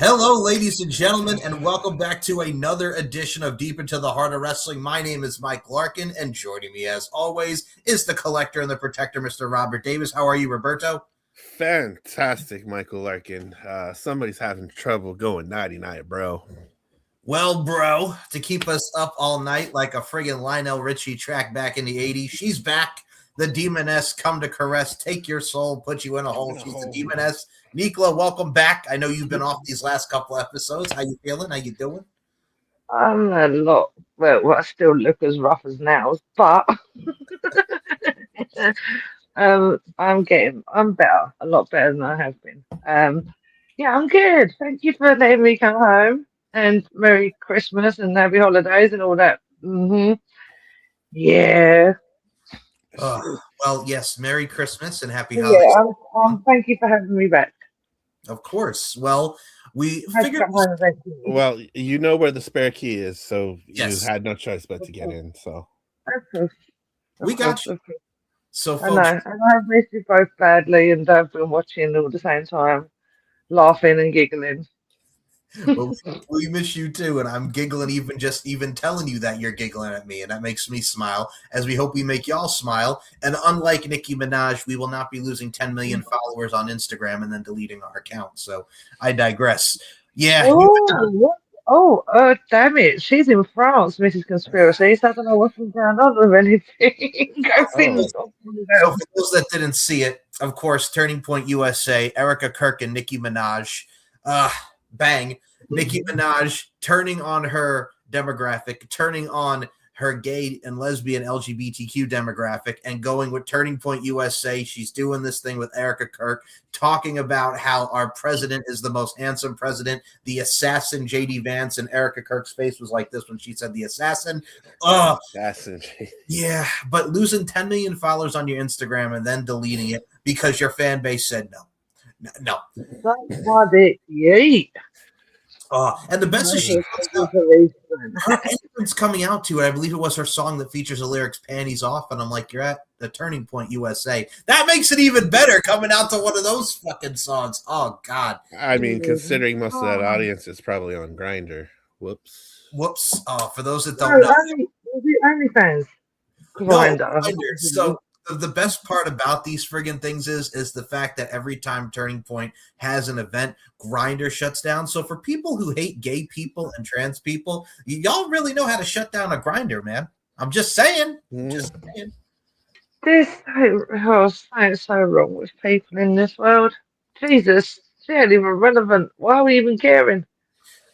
Hello, ladies and gentlemen, and welcome back to another edition of Deep into the Heart of Wrestling. My name is Mike Larkin, and joining me, as always, is the collector and the protector, Mr. Robert Davis. How are you, Roberto? Fantastic, Michael Larkin. Somebody's having trouble going nighty-night, bro. Well, bro, to keep us up all night like a friggin' Lionel Richie track back in the 80s, she's back. The Demoness come to caress, take your soul, put you in a hole. She's the Demoness. Nikla, welcome back. I know you've been off these last couple episodes. How you feeling? How you doing? I'm a lot, well, I still look as rough as nails, but I'm better, a lot better than I have been. Yeah, I'm good. Thank you for letting me come home, and Merry Christmas and Happy Holidays and all that. Yeah. Well, yes, Merry Christmas and Happy Yeah, Holidays. thank you for having me back. Of course. Well, we I had to figured. come home eventually. Well, you know where the spare key is, so Yes. you had no choice but to get in. So We got you. So, I know, folks, and I've missed you both badly, and I've been watching all the same time, laughing and giggling. well, we miss you too, and I'm giggling even telling you that you're giggling at me, and that makes me smile, as we hope we make y'all smile. And unlike Nicki Minaj, we will not be losing 10 million followers on Instagram and then deleting our account. So I digress. Yeah. Damn it. She's in France, Mrs. Conspiracy, so I don't know what's going on with anything. So for those that didn't see it, of course, Turning Point USA, Erica Kirk and Nicki Minaj. Bang. Nicki Minaj turning on her demographic, turning on her gay and lesbian LGBTQ demographic, and going with Turning Point USA. She's doing this thing with Erica Kirk, talking about how our president is the most handsome president, the assassin JD Vance, and Erica Kirk's face was like this when she said the assassin. Assassin. Yeah, but losing 10 million followers on your Instagram and then deleting it because your fan base said no. No. That's why they eat. And the best is she entrance coming out to it. I believe it was her song that features the lyrics "Panties Off," and I'm like, "You're at the Turning Point USA." That makes it even better coming out to one of those fucking songs. Oh God! I mean, considering most of that audience is probably on Grindr. Whoops. For those that don't know, OnlyFans. Grindr. So the best part about these friggin' things is the fact that every time Turning Point has an event, Grindr shuts down. So for people who hate gay people and trans people, y'all really know how to shut down a Grindr, man. I'm just saying. Just saying. There's so wrong with people in this world. Jesus, she ain't even relevant. Why are we even caring?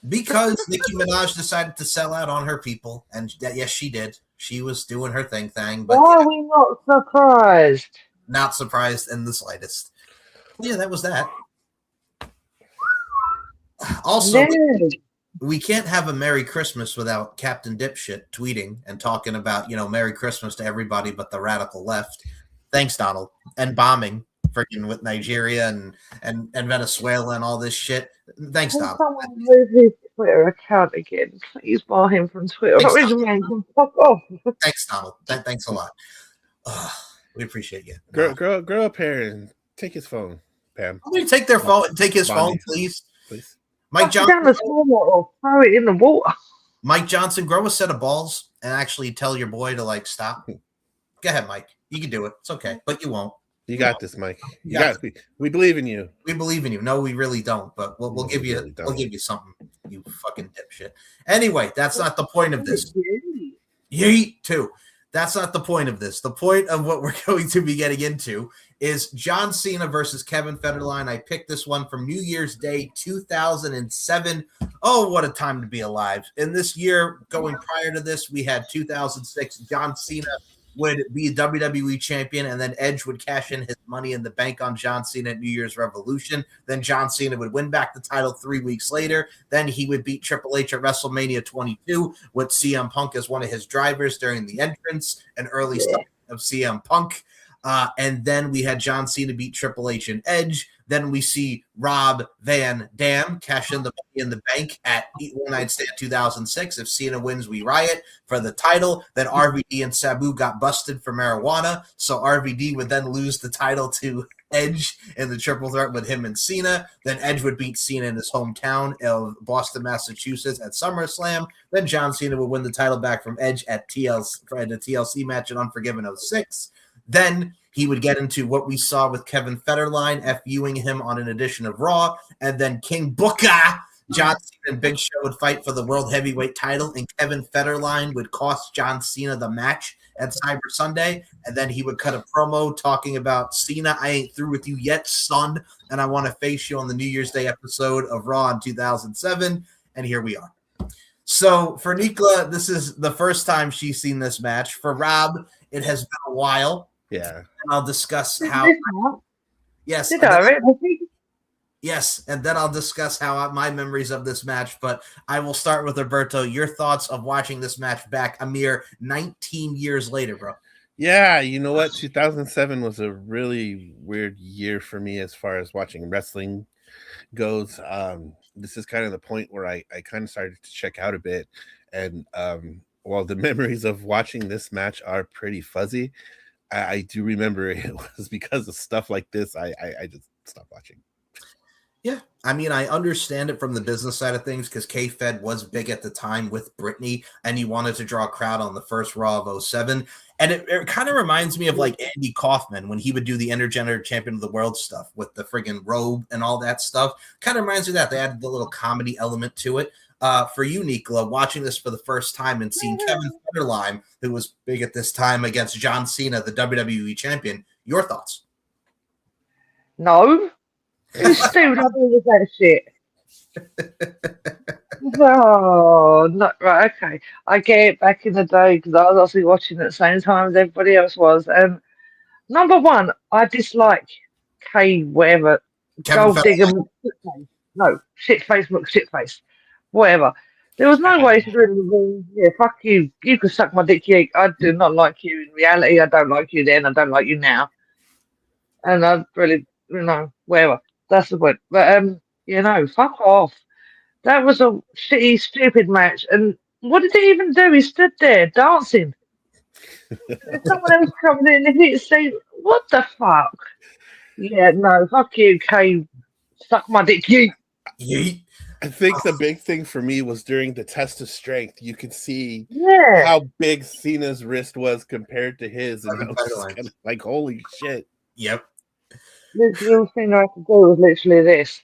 Because Nicki Minaj decided to sell out on her people, and yes, she did. She was doing her thing, but why are we not surprised? Not surprised in the slightest. Yeah, that was that. Also, we can't have a Merry Christmas without Captain Dipshit tweeting and talking about, Merry Christmas to everybody but the radical left. Thanks, Donald. And bombing freaking with Nigeria and Venezuela and all this shit. Thanks, Donald. Someone move his Twitter account again. Please bar him from Twitter. Fuck off. Thanks, Donald. Thanks a lot. We appreciate you. Grow up here and take his phone, Pam. Let me take their phone and take his phone, please. Mike Johnson, down the or throw it in the water. Mike Johnson, grow a set of balls and actually tell your boy to stop. Go ahead, Mike. You can do it. It's okay, but you won't. You got this, Mike. We believe in you. We believe in you. No, we really don't. But we'll give you something. You fucking dipshit. Anyway, that's not the point of this. Yeet too. That's not the point of this. The point of what we're going to be getting into is John Cena versus Kevin Federline. I picked this one from New Year's Day 2007. Oh, what a time to be alive. In this year, going prior to this, we had 2006. John Cena would be a WWE champion, and then Edge would cash in his money in the bank on John Cena at New Year's Revolution. Then John Cena would win back the title 3 weeks later. Then he would beat Triple H at WrestleMania 22 with CM Punk as one of his drivers during the entrance and early stuff of CM Punk. And then we had John Cena beat Triple H and Edge. Then we see Rob Van Dam cash in the money in the bank at One Night Stand 2006. If Cena wins, we riot for the title. Then RVD and Sabu got busted for marijuana. So RVD would then lose the title to Edge in the triple threat with him and Cena. Then Edge would beat Cena in his hometown of Boston, Massachusetts at SummerSlam. Then John Cena would win the title back from Edge at the TLC match at Unforgiven 06. Then he would get into what we saw with Kevin Federline, FUing him on an edition of Raw. And then King Booker, John Cena and Big Show would fight for the World Heavyweight title, and Kevin Federline would cost John Cena the match at Cyber Sunday. And then he would cut a promo talking about Cena, I ain't through with you yet, son, and I want to face you on the New Year's Day episode of Raw in 2007. And here we are. So for Nikla, this is the first time she's seen this match. For Rob, it has been a while. Yeah. And I'll discuss how. Yes. Yes, and then I'll discuss how my memories of this match, but I will start with Roberto. Your thoughts of watching this match back a mere 19 years later, bro. Yeah, you know what? 2007 was a really weird year for me as far as watching wrestling goes. This is kind of the point where I kind of started to check out a bit. And while the memories of watching this match are pretty fuzzy, I do remember it was because of stuff like this. I just stopped watching. Yeah, I mean, I understand it from the business side of things because K-Fed was big at the time with Britney, and he wanted to draw a crowd on the first Raw of 07. And it kind of reminds me of like Andy Kaufman when he would do the Intergender Champion of the World stuff with the friggin' robe and all that stuff. Kind of reminds me of that. They added the little comedy element to it. For you, Nikla, watching this for the first time and seeing Kevin Federline, who was big at this time, against John Cena, the WWE Champion, your thoughts? No. Who stupid up all of that shit? Oh, not right. Okay, I get it. Back in the day, because I was obviously watching at the same time as everybody else was. Number one, I dislike K whatever Kevin gold digger. No, shitface, whatever. There was no way to really. Yeah, fuck you. You could suck my dick. I do not like you in reality. I don't like you then. I don't like you now. And I really, whatever. That's the point. But fuck off. That was a shitty, stupid match. And what did he even do? He stood there dancing. There's someone else coming in and he's saying, "What the fuck?" Yeah, no, fuck you, K. Suck my dick, you. I think the big thing for me was during the test of strength. You could see how big Cena's wrist was compared to his, and I was just kind of like, "Holy shit!" Yep. The little thing I could do was literally this.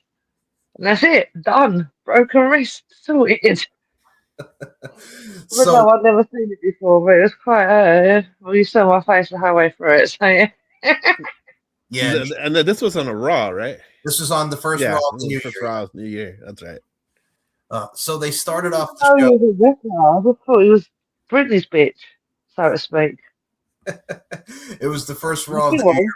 And that's it. Done. Broken wrist. Sorted. No, I've never seen it before, but it was quite, well, you saw my face the whole way through it, so yeah. Yeah. And this was on a Raw, right? This was on the first Raw of the New Year. That's right. So they started off the show. I just thought he was Britney's bitch, so to speak. It was the first Raw of the New Year.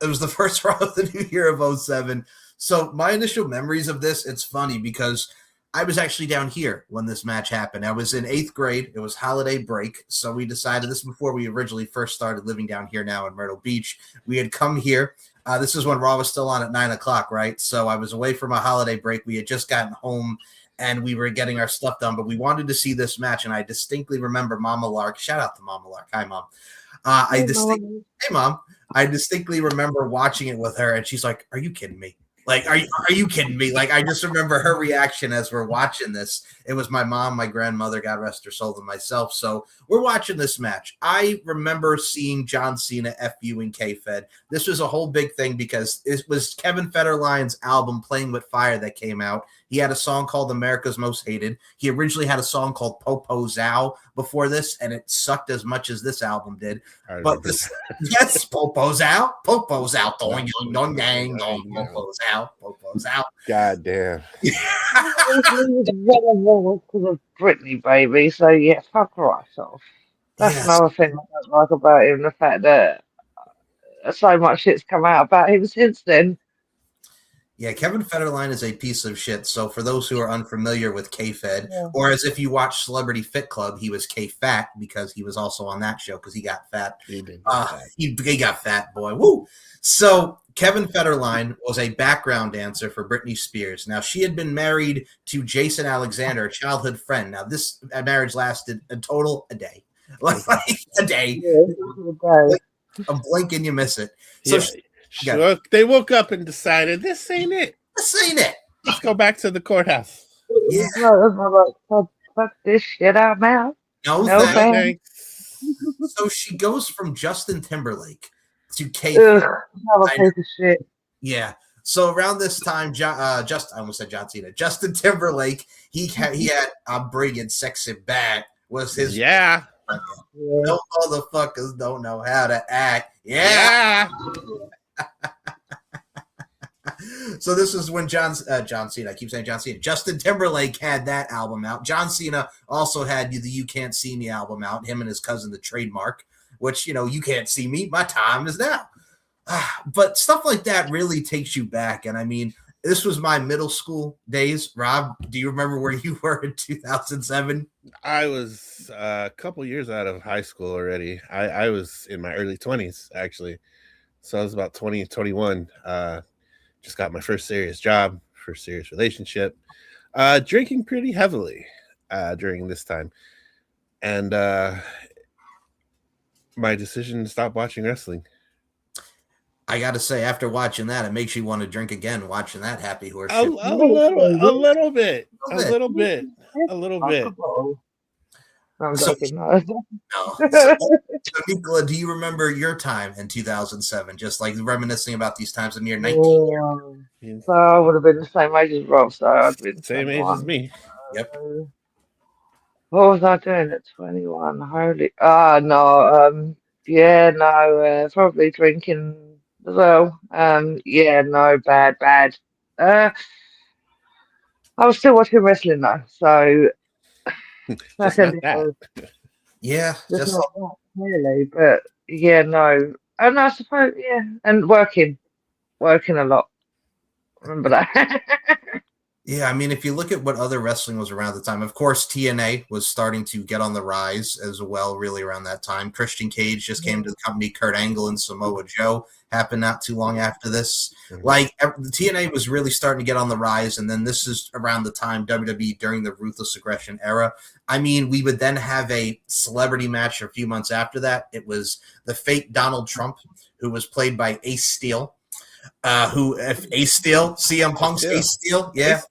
It was the first Raw of the New Year of 07. So my initial memories of this, it's funny because I was actually down here when this match happened. I was in 8th grade. It was holiday break. So we decided, this before we originally first started living down here now in Myrtle Beach. We had come here. This is when Raw was still on at 9 o'clock, right? So I was away from a holiday break. We had just gotten home and we were getting our stuff done, but we wanted to see this match. And I distinctly remember Mama Lark. Shout out to Mama Lark. Hi, Mom. Hey, Mom. I distinctly remember watching it with her, and she's like, "Are you kidding me? Like, are you kidding me?" Like, I just remember her reaction as we're watching this. It was my mom, my grandmother, God rest her soul, and myself. So we're watching this match. I remember seeing John Cena FUing K-Fed. This was a whole big thing because it was Kevin Federline's album Playing With Fire that came out. He had a song called America's Most Hated. He originally had a song called Popo Zow before this, and it sucked as much as this album did. But this, yes, Popo's out. Popo's out. Popo's out. Popo's out. God damn. Because of Britney, baby. So, yeah, fuck right off. That's another thing I don't like about him, the fact that so much shit's come out about him since then. Yeah, Kevin Federline is a piece of shit. So for those who are unfamiliar with K-Fed, or as if you watch Celebrity Fit Club, he was K-Fat because he was also on that show because he got fat. He got fat, boy. Woo! So Kevin Federline was a background dancer for Britney Spears. Now, she had been married to Jason Alexander, a childhood friend. Now, this marriage lasted a total a day. Like a day. Yeah, A blink and you miss it. So They woke up and decided this ain't it. This ain't it. Let's go back to the courthouse. Yeah. Fuck this shit out, man. No thanks. So she goes from Justin Timberlake to K. Another piece of shit. Yeah. So around this time, I almost said John Cena. Justin Timberlake, he had "I'm bringing sexy back" was his. Yeah. No motherfuckers don't know how to act. Yeah. So this is when John Cena. I keep saying John Cena. Justin Timberlake had that album out. John Cena also had the "You Can't See Me" album out. Him and his cousin, The Trademark, which you can't see me. My time is now. But stuff like that really takes you back. And I mean, this was my middle school days. Rob, do you remember where you were in 2007? I was a couple years out of high school already. I was in my early 20s, actually. So I was about 20, 21. Just got my first serious job, first serious relationship. Drinking pretty heavily during this time. And my decision to stop watching wrestling. I got to say, after watching that, it makes you want to drink again, watching that happy horse. A little bit. So, Nicola, do you remember your time in 2007? Just like reminiscing about these times in your 19 years. So I would have been the same age as Rob, so I'd been the same age as me. Yep. What was I doing at 21? Holy, probably drinking as well. Bad. I was still watching wrestling though, so just not that. Yeah, just not that really, but and I suppose and working a lot. Remember that? Yeah, I mean, if you look at what other wrestling was around the time, of course, TNA was starting to get on the rise as well, really around that time. Christian Cage just came to the company. Kurt Angle and Samoa Joe happened not too long after this. Like, the TNA was really starting to get on the rise, and then this is around the time WWE during the Ruthless Aggression era. I mean, we would then have a celebrity match a few months after that. It was the fake Donald Trump, who was played by Ace Steel. Ace Steel, CM Punk's Ace Steel, Ace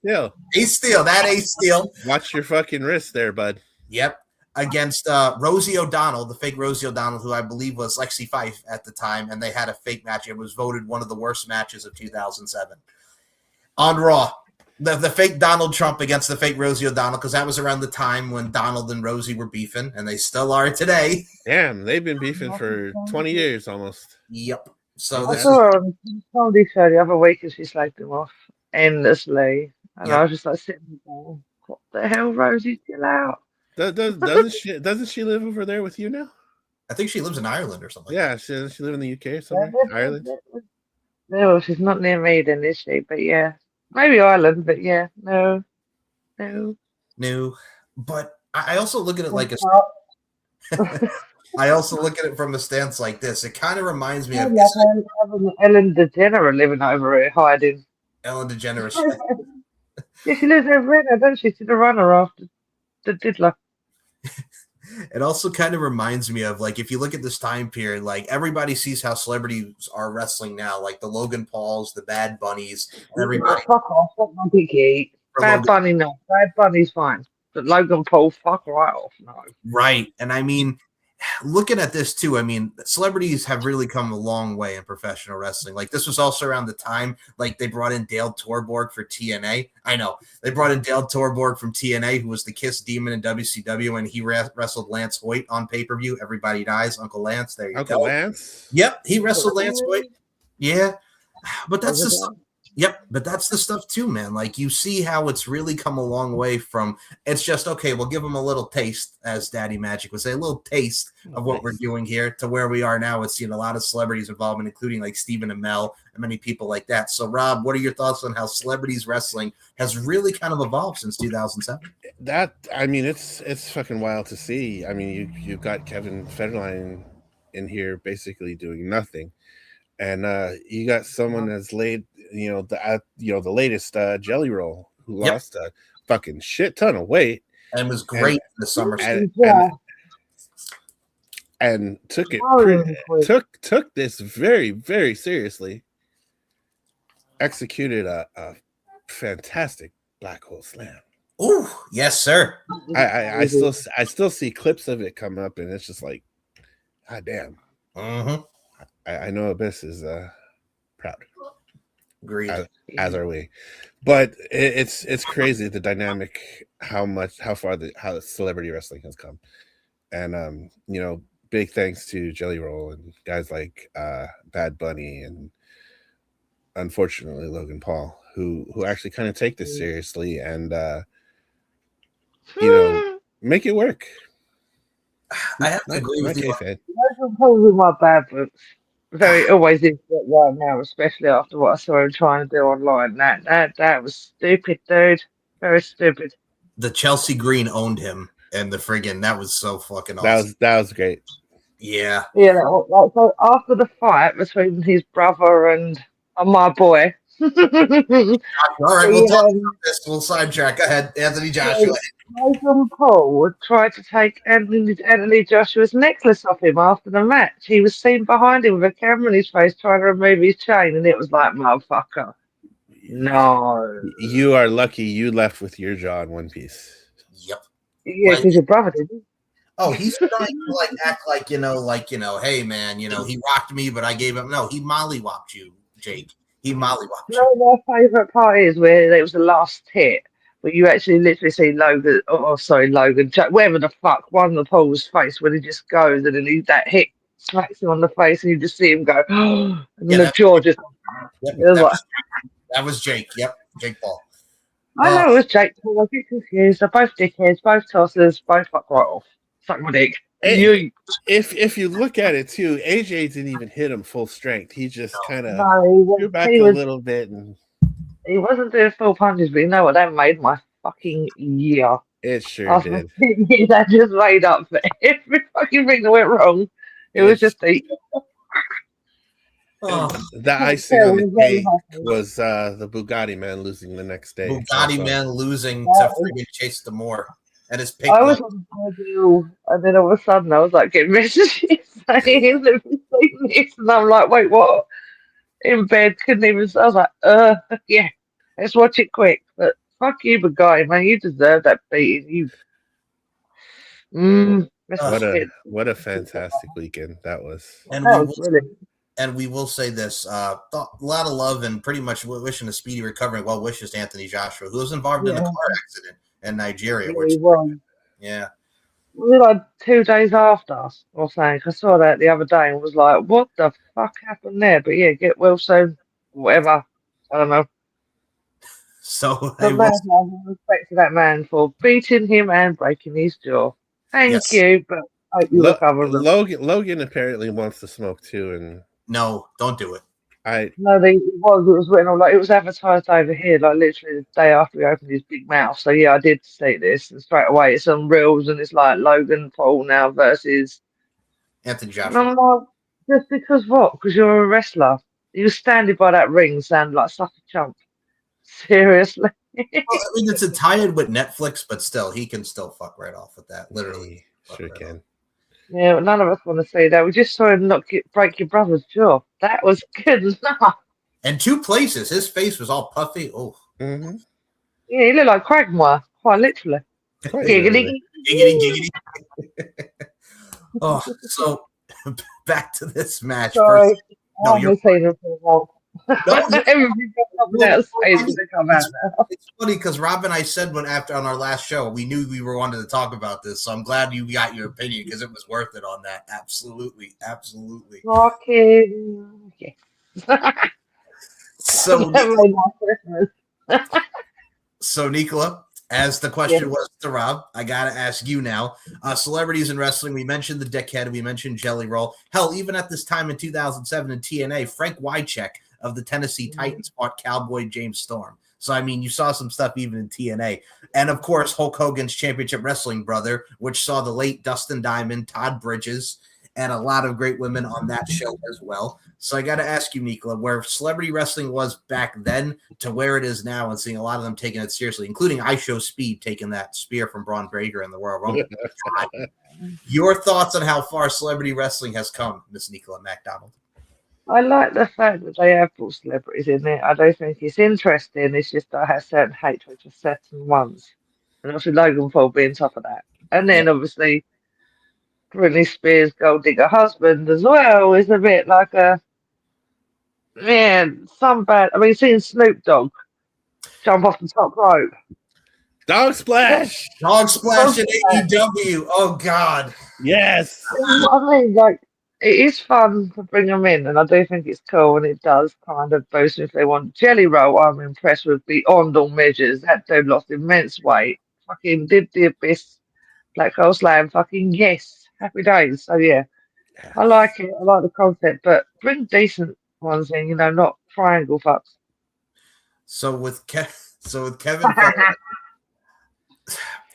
Steel. Watch your fucking wrist there, bud. Yep, against Rosie O'Donnell, the fake Rosie O'Donnell, who I believe was Lexi Fife at the time, and they had a fake match. It was voted one of the worst matches of 2007 on Raw. The fake Donald Trump against the fake Rosie O'Donnell, because that was around the time when Donald and Rosie were beefing, and they still are today. Damn, they've been beefing for 20 years almost. Yep. So I saw her on the comedy show the other week and she slagged him off endlessly. And I was just like sitting there, what the hell, Rosie, chill out. Doesn't she live over there with you now? I think she lives in Ireland or something. Yeah, she lives in the UK or something. Ireland. No, she's not near me then, is she? But yeah. Maybe Ireland, but yeah. No. But I also look at it like I also look at it from a stance like this. It kind of reminds me of Ellen DeGeneres living over here hiding. Ellen DeGeneres. Yeah, she lives over here, doesn't she? She's the runner after the diddler. It also kind of reminds me of, like, if you look at this time period, like, everybody sees how celebrities are wrestling now, like the Logan Pauls, the Bad Bunnies, everybody. Fuck off, fuck my dicky. Bad Bunny, no. Bad Bunny's fine. But Logan Paul, fuck right off, no. Right. And I mean, looking at this too, I mean, celebrities have really come a long way in professional wrestling. Like, this was also around the time, like, they brought in Dale Torborg for TNA. I know they brought in Dale Torborg from TNA, who was the Kiss Demon in WCW, and he wrestled Lance Hoyt on pay-per-view. Everybody Dies, Uncle Lance. There you go. Uncle Lance. Yep, he wrestled Lance Hoyt. Yeah, but that's the stuff. Yep, but that's the stuff too, man. Like, you see how it's really come a long way from, it's just, okay, we'll give them a little taste, as Daddy Magic would say, a little taste of what we're doing here, to where we are now. It's seen a lot of celebrities involvement, including like Stephen Amell and many people like that. So, Rob, what are your thoughts on how celebrities wrestling has really kind of evolved since 2007? I mean, it's fucking wild to see. I mean, you've got Kevin Federline in here basically doing nothing. And you got someone that's laid, the latest Jelly Roll, who lost a fucking shit ton of weight and was great in the summer, and took it took this very, very seriously. executed a fantastic black hole slam. Oh, yes, sir. I still see clips of it come up, and it's just like, God damn. Mm-hmm. I know Abyss is proud. Agreed. As are we. But it's crazy the dynamic, how far how celebrity wrestling has come. And big thanks to Jelly Roll and guys like Bad Bunny and unfortunately Logan Paul, who actually kind of take this seriously and make it work. I have to agree with you. Logan Paul's in my bad books. Always is right now, especially after what I saw him trying to do online. That was stupid, dude. Very stupid. The Chelsea Green owned him, and the friggin' that was so fucking awesome. That was great. Yeah. Yeah. So after the fight between his brother and my boy. All right, we'll talk about this. We'll sidetrack. Go ahead, Anthony Joshua. Logan Paul tried to take Anthony Joshua's necklace off him after the match. He was seen behind him with a camera in his face trying to remove his chain, and it was like, motherfucker. No. You are lucky you left with your jaw in one piece. Yep. Yeah, because your brother did. Oh, he's trying to act like, hey man, he rocked me, but I gave him. No, he mollywopped you, Jake. He mollywopped you. No, my favourite part is where it was the last hit, where you actually literally see Logan, whatever the fuck, one of the Paul's face when he just goes and then that hit smacks him on the face and you just see him go, and then the jaw just. Yep, that was Jake. Yep, Jake Paul. I know it was Jake Paul. I get confused. They're both dickheads, both tossers, both fuck right off. Suck my dick. Hey, if you look at it too, AJ didn't even hit him full strength. He just kind of drew back a little bit, and he wasn't doing full punches. But you know what? That made my fucking year. It sure did. That just made up for every fucking thing that went wrong. It was just the icing on the cake was the Bugatti man losing the next day. Bugatti man losing to freaking Chase Demore. And his pink I was on the deal, and then all of a sudden I was like getting messages saying, "Have you seen this?" And I'm like, "Wait, what?" In bed, couldn't even. I was like, yeah, let's watch it quick." But fuck you, Bugatti, man, you deserve that beating. What a fantastic weekend that was. And we will say this: a lot of love and pretty much wishing a speedy recovery. Well wishes to Anthony Joshua, who was involved in a car accident in Nigeria. Yeah. Was it like 2 days after or something? I saw that the other day and was like, what the fuck happened there? But yeah, get well soon. Whatever. I don't know. So respect to that man for beating him and breaking his jaw. Thank you, but I hope you recover. Logan apparently wants to smoke too, and no, don't do it. It was written on, it was advertised over here, literally the day after we opened his big mouth. So yeah, I did see this, and straight away it's on reels, and it's like Logan Paul now versus Anthony Joshua. And I'm like, just because what? Because you're a wrestler. You were standing by that ring, sounding like such a chump. Seriously. Well, I mean, it's a tie-in with Netflix, but still, he can still fuck right off with that. Literally, sure can. Yeah, but none of us want to see that. We just saw him break your brother's jaw. That was good enough. And 2 places. His face was all puffy. Oh. Mm-hmm. Yeah, he looked like Quagmire, quite literally. Giggity. Giggity. Oh, so back to this match. Sorry. No, you're saying it for a while. It's funny because Rob and I said after on our last show we knew we were wanted to talk about this, so I'm glad you got your opinion because it was worth it on that. Absolutely. Rocking. Okay. So Nicola, as the question was to Rob, I gotta ask you now. Celebrities in wrestling, we mentioned the Dickhead, we mentioned Jelly Roll. Hell, even at this time in 2007 in TNA, Frank Wycheck of the Tennessee Titans fought Cowboy James Storm. So, I mean, you saw some stuff even in TNA. And, of course, Hulk Hogan's Championship Wrestling brother, which saw the late Dustin Diamond, Todd Bridges, and a lot of great women on that show as well. So I got to ask you, Nicola, where celebrity wrestling was back then to where it is now and seeing a lot of them taking it seriously, including I Show Speed taking that spear from Braun Breaker in the Royal Rumble. Your thoughts on how far celebrity wrestling has come, Miss Nicola MacDonald? I like the fact that they have brought celebrities in there. I don't think it's interesting. It's just I have certain hatred for certain ones. And obviously Logan Paul being top of that. And Yeah. then obviously Britney Spears' gold digger husband as well is a bit like a man, some bad. I mean, seeing Snoop Dogg jump off the top rope. Dog splash. Dog splash in AEW. Oh God. Yes. I mean, like it is fun to bring them in, and I do think it's cool, and it does kind of boost if they want. Jelly Roll, I'm impressed with beyond all measures. That dude lost immense weight. Fucking did the Abyss, Black Hole Slam. Fucking yes, happy days. So yeah, I like it. I like the concept, but bring decent ones in. Not triangle fucks. So with Kevin Ferrer,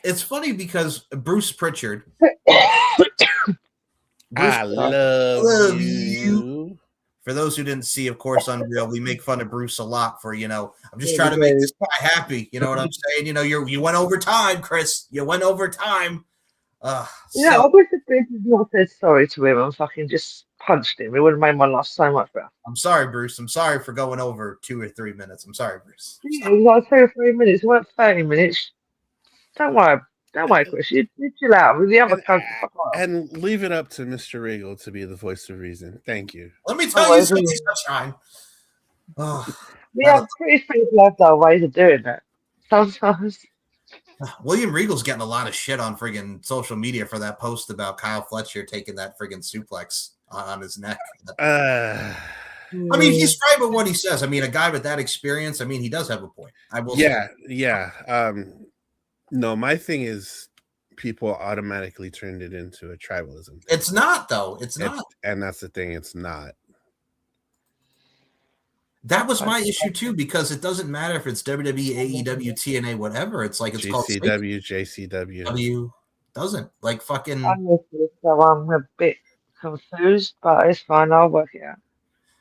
it's funny because Bruce Pritchard. I love you. For those who didn't see, of course, Unreal, we make fun of Bruce a lot for, I'm just trying to make this guy happy. You know what I'm saying? You went over time, Chris. You went over time. I wish the Bruce had not said sorry to him and fucking just punched him. It would have made my life so much better. I'm sorry, Bruce. I'm sorry for going over 2 or 3 minutes. I'm sorry, Bruce. It was like 2 or 3 minutes. It weren't 30 minutes. Don't worry, Chris. You chill out with the other country. And leave it up to Mr. Regal to be the voice of reason. Thank you. Let me tell you something, Sunshine. British people have their ways of doing that. Sometimes. William Regal's getting a lot of shit on friggin' social media for that post about Kyle Fletcher taking that friggin' suplex on his neck. I mean, he's right with what he says. I mean, a guy with that experience, he does have a point. I will say. Yeah. No, my thing is people automatically turned it into a tribalism thing. It's not, though. It's not. And that's the thing. It's not. That was my issue, too, because it doesn't matter if it's WWE, AEW, TNA, whatever. It's like it's GCW, called JCW. W doesn't. Like fucking... So I'm a bit confused, but it's fine. I'll work it out.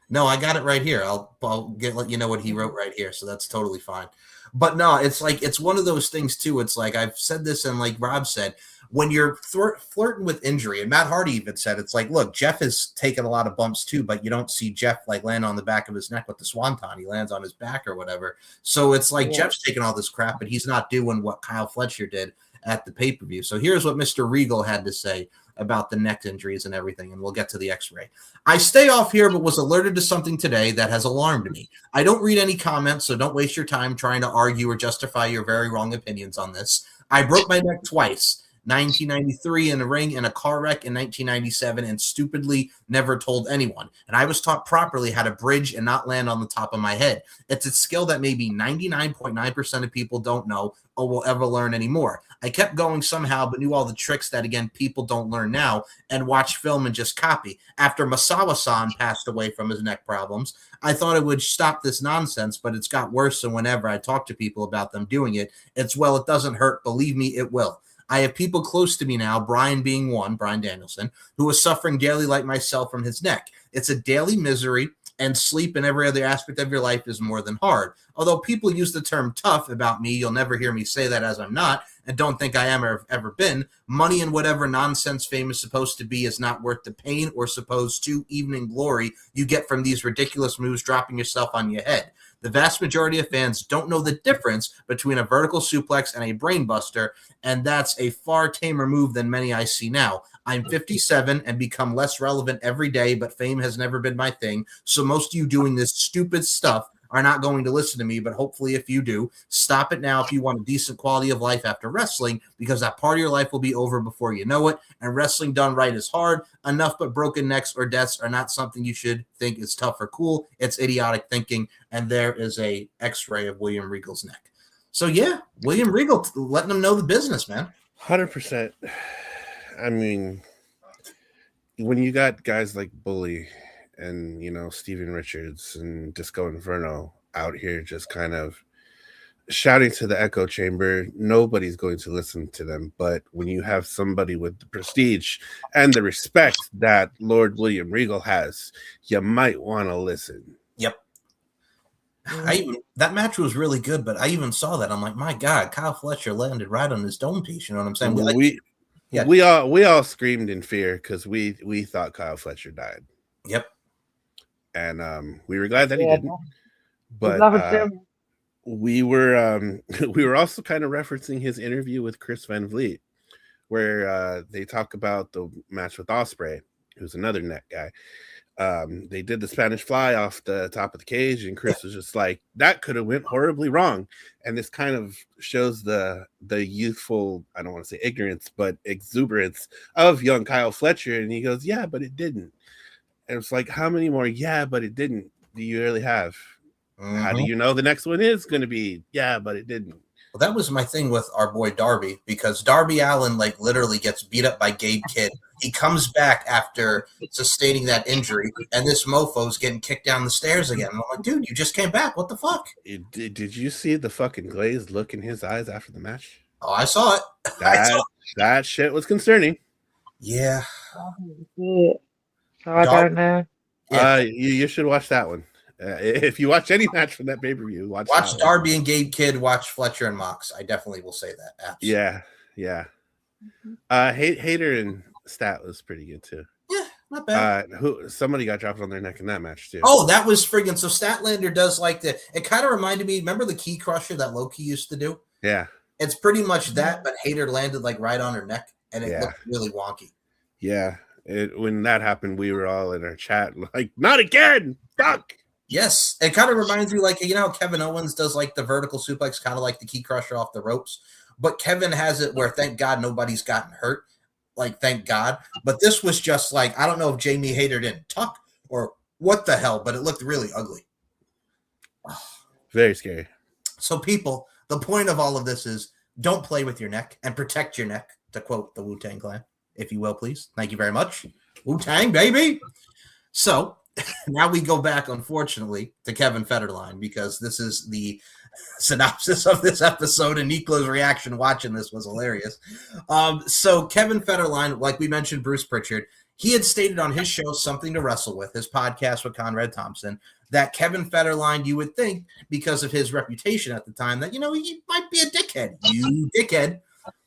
No, I got it right here. I'll let you know what he wrote right here, so that's totally fine. But no, it's like it's one of those things too. It's like I've said this, and like Rob said, when you're flirting with injury, and Matt Hardy even said, it's like, look, Jeff has taken a lot of bumps too, but you don't see Jeff like land on the back of his neck with the swanton. He lands on his back or whatever. So it's like Jeff's taking all this crap, but he's not doing what Kyle Fletcher did at the pay-per-view. So here's what Mr. Regal had to say about the neck injuries and everything, and we'll get to the x-ray. I stay off here, but was alerted to something today that has alarmed me. I don't read any comments, so don't waste your time trying to argue or justify your very wrong opinions on this. I broke my neck twice, 1993 in a ring and a car wreck in 1997, and stupidly never told anyone. And I was taught properly how to bridge and not land on the top of my head. It's a skill that maybe 99.9% of people don't know or will ever learn anymore. I kept going somehow, but knew all the tricks that, again, people don't learn now and watch film and just copy. After Masawa-san passed away from his neck problems, I thought it would stop this nonsense, but it's got worse. And whenever I talk to people about them doing it, it's, well, it doesn't hurt. Believe me, it will. I have people close to me now, Brian being one, Brian Danielson, who is suffering daily like myself from his neck. It's a daily misery, and sleep and every other aspect of your life is more than hard. Although people use the term tough about me, you'll never hear me say that, as I'm not, and don't think I am or have ever been. Money and whatever nonsense fame is supposed to be is not worth the pain or supposed to evening glory you get from these ridiculous moves dropping yourself on your head. The vast majority of fans don't know the difference between a vertical suplex and a brainbuster, and that's a far tamer move than many I see now. I'm 57 and become less relevant every day, but fame has never been my thing. So most of you doing this stupid stuff are not going to listen to me, but hopefully if you do, stop it now if you want a decent quality of life after wrestling, because that part of your life will be over before you know it, and wrestling done right is hard. Enough but broken necks or deaths are not something you should think is tough or cool. It's idiotic thinking, and there is a x-ray of William Regal's neck. So yeah, William Regal letting them know the business, man. 100%. I mean, when you got guys like Bully and, Steven Richards and Disco Inferno out here just kind of shouting to the echo chamber, nobody's going to listen to them. But when you have somebody with the prestige and the respect that Lord William Regal has, you might want to listen. Yep. That match was really good, but I even saw that. I'm like, my God, Kyle Fletcher landed right on his dome piece. You know what I'm saying? We all screamed in fear because we thought Kyle Fletcher died. Yep. and we were glad that he didn't. But we were also kind of referencing his interview with Chris Van Vliet, where they talk about the match with Ospreay, who's another net guy. They did the Spanish fly off the top of the cage, and Chris was just like, that could have went horribly wrong. And this kind of shows the youthful, I don't want to say ignorance, but exuberance of young Kyle Fletcher. And he goes, yeah, but it didn't. And it's like, how many more yeah, but it didn't do you really have? Mm-hmm. How do you know the next one is going to be yeah, but it didn't? Well, that was my thing with our boy Darby, because Darby Allin like literally gets beat up by Gabe Kidd. He comes back after sustaining that injury, and this mofo's getting kicked down the stairs again. And I'm like, dude, you just came back. What the fuck? Did you see the fucking glazed look in his eyes after the match? Oh, I saw it. That shit was concerning. Yeah. I don't know. Yeah. You should watch that one. If you watch any match from that pay-per-view, watch Darby and Gabe Kidd, watch Fletcher and Mox. I definitely will say that. Absolutely. Yeah. Hater and Stat was pretty good too. Yeah, not bad. Somebody got dropped on their neck in that match too. Oh, that was friggin' so Statlander does like the. It kind of reminded me. Remember the key crusher that Loki used to do? Yeah, it's pretty much that, but Hater landed like right on her neck, and it looked really wonky. Yeah, when that happened, we were all in our chat like, "Not again! Fuck!" Yes, it kind of reminds me like how Kevin Owens does like the vertical suplex, kind of like the key crusher off the ropes, but Kevin has it where thank God nobody's gotten hurt. Like, thank God. But this was just like, I don't know if Jamie Hayter didn't tuck or what the hell, but it looked really ugly. Very scary. So, people, the point of all of this is don't play with your neck and protect your neck, to quote the Wu-Tang Clan, if you will, please. Thank you very much. Wu-Tang, baby. So, now we go back, unfortunately, to Kevin Federline, because this is the synopsis of this episode, and Nikola's reaction watching this was hilarious. So Kevin Federline, like we mentioned, Bruce Pritchard, he had stated on his show Something to Wrestle With, his podcast with Conrad Thompson, that Kevin Federline, you would think, because of his reputation at the time, that, he might be a dickhead. You dickhead.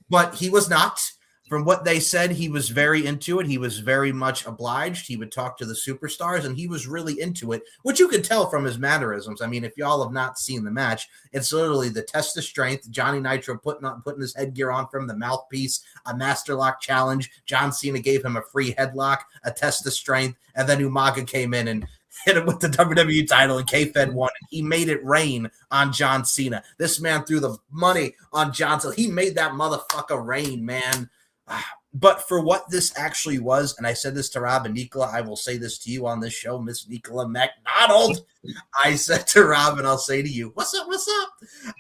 But he was not. From what they said, he was very into it. He was very much obliged. He would talk to the superstars, and he was really into it, which you could tell from his mannerisms. I mean, if y'all have not seen the match, it's literally the test of strength, Johnny Nitro putting his headgear on from the mouthpiece, a master lock challenge. John Cena gave him a free headlock, a test of strength, and then Umaga came in and hit him with the WWE title, and K-Fed won. He made it rain on John Cena. This man threw the money on John Cena. He made that motherfucker rain, man. But for what this actually was, and I said this to Rob and Nicola, I will say this to you on this show, Miss Nicola McDonald. I said to Rob, and I'll say to you, what's up?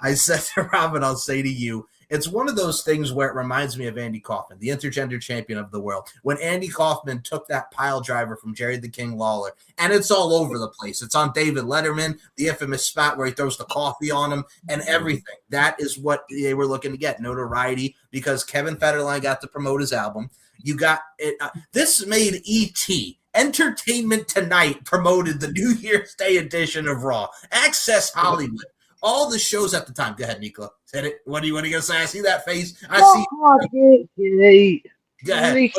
I said to Rob, and I'll say to you, it's one of those things where it reminds me of Andy Kaufman, the intergender champion of the world. When Andy Kaufman took that pile driver from Jerry the King Lawler, and it's all over the place. It's on David Letterman, the infamous spot where he throws the coffee on him and everything. That is what they were looking to get, notoriety, because Kevin Federline got to promote his album. You got it. This made E.T. Entertainment Tonight promoted the New Year's Day edition of Raw. Access Hollywood. All the shows at the time. Go ahead, Nicola. Said it. What do you want to go say? I see that face. I see. Go ahead.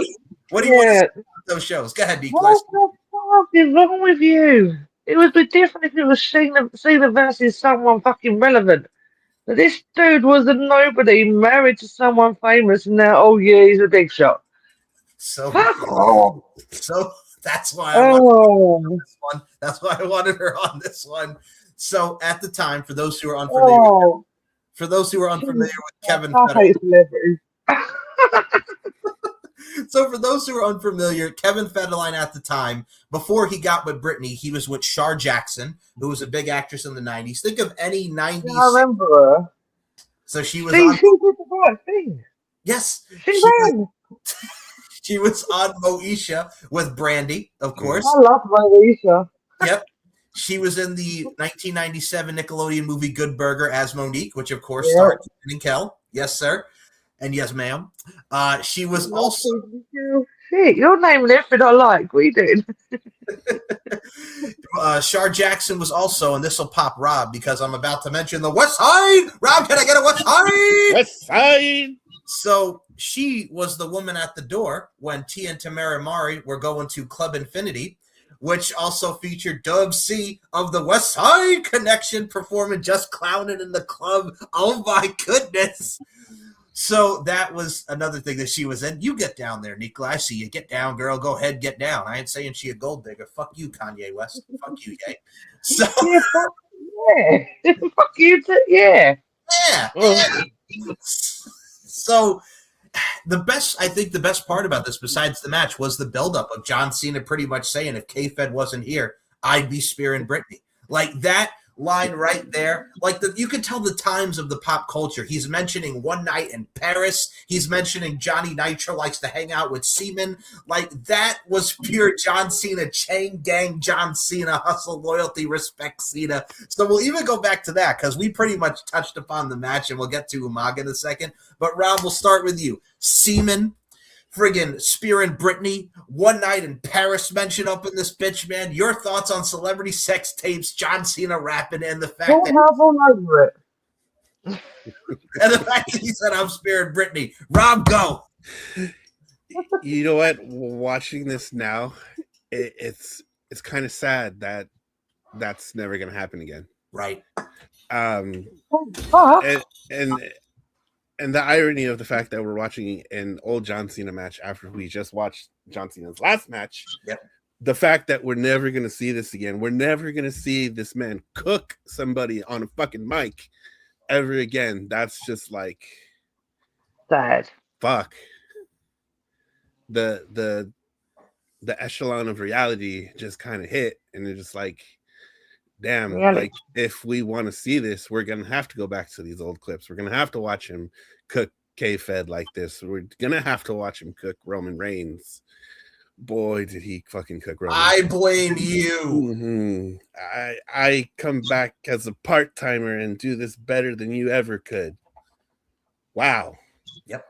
What do you want to say about those shows? Go ahead, Nicola. What the fuck is wrong with you? It would be different if it was Cena versus someone fucking relevant. But this dude was a nobody married to someone famous, and now, he's a big shot. So, so that's why I wanted her on this one. That's why I wanted her on this one. So at the time, for those who are unfamiliar, with Kevin Federline. So for those who are unfamiliar, Kevin Federline at the time, before he got with Britney, he was with Shar Jackson, who was a big actress in the 90s. Think of any 90s. Yeah, I remember her. So she was she did the right thing. Yes. She was on Moesha with Brandy, of course. I love Moesha. Yep. She was in the 1997 Nickelodeon movie Good Burger as Monique, which, of course, starred Kenan and Kel. Yes, sir. And yes, ma'am. She was also... Shit, you're naming everything I like. What are you doing? Shar Jackson was also, and this will pop Rob because I'm about to mention the West Side. Rob, can I get a West Side? West Side. So she was the woman at the door when Tia and Tamara Mari were going to Club Infinity, which also featured Dub C of the West Side Connection performing Just Clowning in the Club. Oh my goodness. So that was another thing that she was in. You get down there, Nicola. I see you. Get down, girl. Go ahead, get down. I ain't saying she a gold digger. Fuck you, Kanye West. Fuck you, Ye. So yeah, fuck you too. Yeah. Yeah. So I think the best part about this, besides the match, was the buildup of John Cena pretty much saying, if K-Fed wasn't here, I'd be spearing Britney. Like that line right there, like you could tell the times of the pop culture. He's mentioning One Night in Paris. He's mentioning Johnny Nitro likes to hang out with seamen. Like that was pure John Cena, chain gang John Cena, hustle, loyalty, respect Cena. So we'll even go back to that because we pretty much touched upon the match, and we'll get to Umaga in a second. But Rob, we'll start with you. Seaman, friggin' spearing Britney, One Night in Paris mentioned up in this bitch, man. Your thoughts on celebrity sex tapes, John Cena rapping, and the fact that all over it. and the fact that he said I'm spearing Britney. Rob, go. You know what? Watching this now, it's kind of sad that that's never gonna happen again. Right. And the irony of the fact that we're watching an old John Cena match after we just watched John Cena's last match. Yep. The fact that we're never going to see this again. We're never going to see this man cook somebody on a fucking mic ever again. That's just like sad. Fuck. The echelon of reality just kind of hit, and it's just like, damn, like if we want to see this, we're gonna have to go back to these old clips. We're gonna have to watch him cook K-Fed like this. We're gonna have to watch him cook Roman Reigns. Boy, did he fucking cook Roman I Reigns. blame you. Mm-hmm. I come back as a part-timer and do this better than you ever could. Wow. Yep.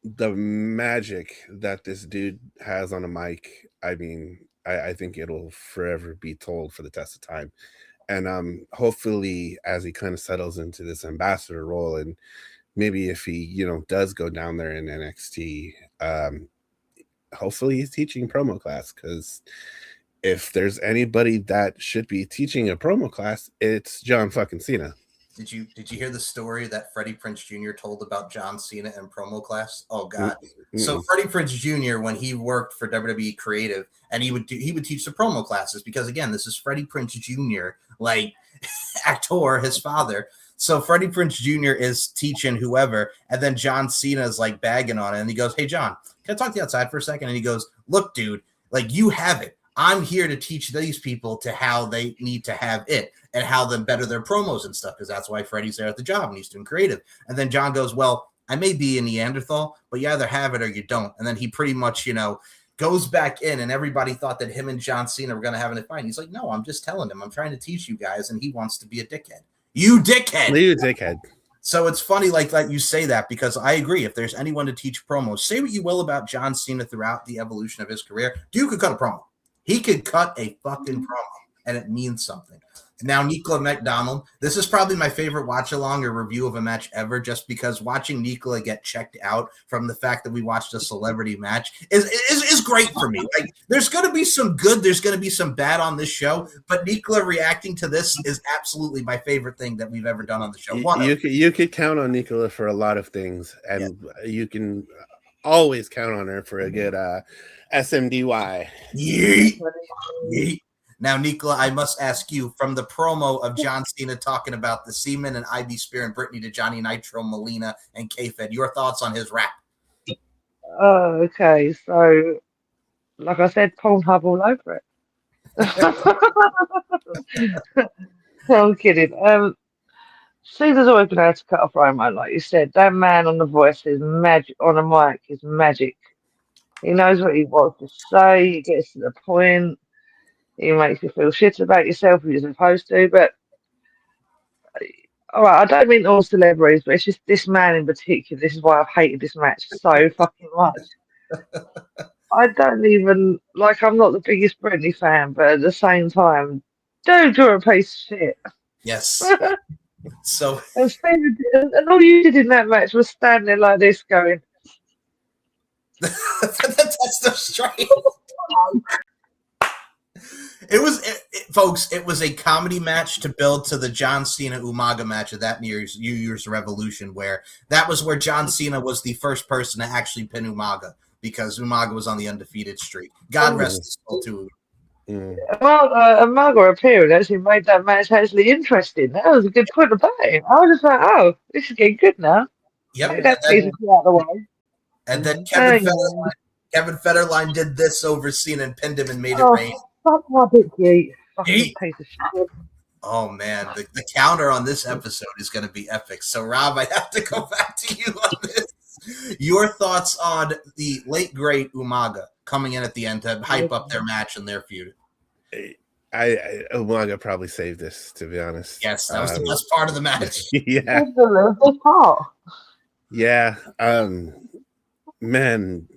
The magic that this dude has on a mic, I mean, I think it'll forever be told for the test of time. And hopefully as he kind of settles into this ambassador role, and maybe if he, does go down there in NXT, hopefully he's teaching promo class, because if there's anybody that should be teaching a promo class, it's John fucking Cena. Did you hear the story that Freddie Prinze Jr. told about John Cena in promo class? Oh God! Mm-hmm. So Freddie Prinze Jr., when he worked for WWE Creative, and he would teach the promo classes, because again, this is Freddie Prinze Jr., like actor, his father. So Freddie Prinze Jr. is teaching whoever, and then John Cena is like bagging on it, and he goes, "Hey John, can I talk to you outside for a second?" And he goes, "Look, dude, like you have it. I'm here to teach these people to how they need to have it and how them better their promos and stuff, because that's why Freddie's there at the job and he's doing creative." And then John goes, "Well, I may be a Neanderthal, but you either have it or you don't." And then he pretty much, goes back in, and everybody thought that him and John Cena were going to have a fight. He's like, "No, I'm just telling him. I'm trying to teach you guys," and he wants to be a dickhead. You dickhead. You dickhead. So it's funny like you say that, because I agree. If there's anyone to teach promos, say what you will about John Cena throughout the evolution of his career, dude could cut a promo. He could cut a fucking promo, and it means something. Now, Nicola McDonald, this is probably my favorite watch-along or review of a match ever, just because watching Nicola get checked out from the fact that we watched a celebrity match is great for me. Like, there's going to be some good, there's going to be some bad on this show, but Nicola reacting to this is absolutely my favorite thing that we've ever done on the show. You could count on Nicola for a lot of things, and you can always count on her for a good SMDY. Yeet. Yeet. Now, Nicola, I must ask you, from the promo of John Cena talking about the semen and IB Spear and Britney to Johnny Nitro, Melina, and K-Fed, your thoughts on his rap? Okay, so like I said, Pornhub all over it. I'm kidding. Cena's always been able to cut a promo, like you said. That man on The Voice is magic. On a mic is magic. He knows what he wants to say. He gets to the point. He makes you feel shit about yourself if you're supposed to. But all right, I don't mean all celebrities, but it's just this man in particular. This is why I've hated this match so fucking much. I don't even I'm not the biggest Britney fan, but at the same time, dude, you're a piece of shit. Yes. So and all you did in that match was stand there like this, going. That's the straight. Folks, it was a comedy match to build to the John Cena Umaga match of that New Year's Revolution, where that was where John Cena was the first person to actually pin Umaga because Umaga was on the undefeated streak. God rest his soul too. Well, Umaga appearing actually made that match actually interesting. That was a good point about it. I was just like, oh, this is getting good now. Yep. Get that piece of shit out of the way. And then Kevin Federline did this over Cena and pinned him and made it rain. Fuck my dick, you fucking piece of shit. Oh man, the counter on this episode is going to be epic. So Rob, I have to go back to you on this. Your thoughts on the late great Umaga coming in at the end to hype up their match and their feud? Umaga probably saved this, to be honest. Yes, that was the best part of the match. Yeah. The part. Yeah. Man,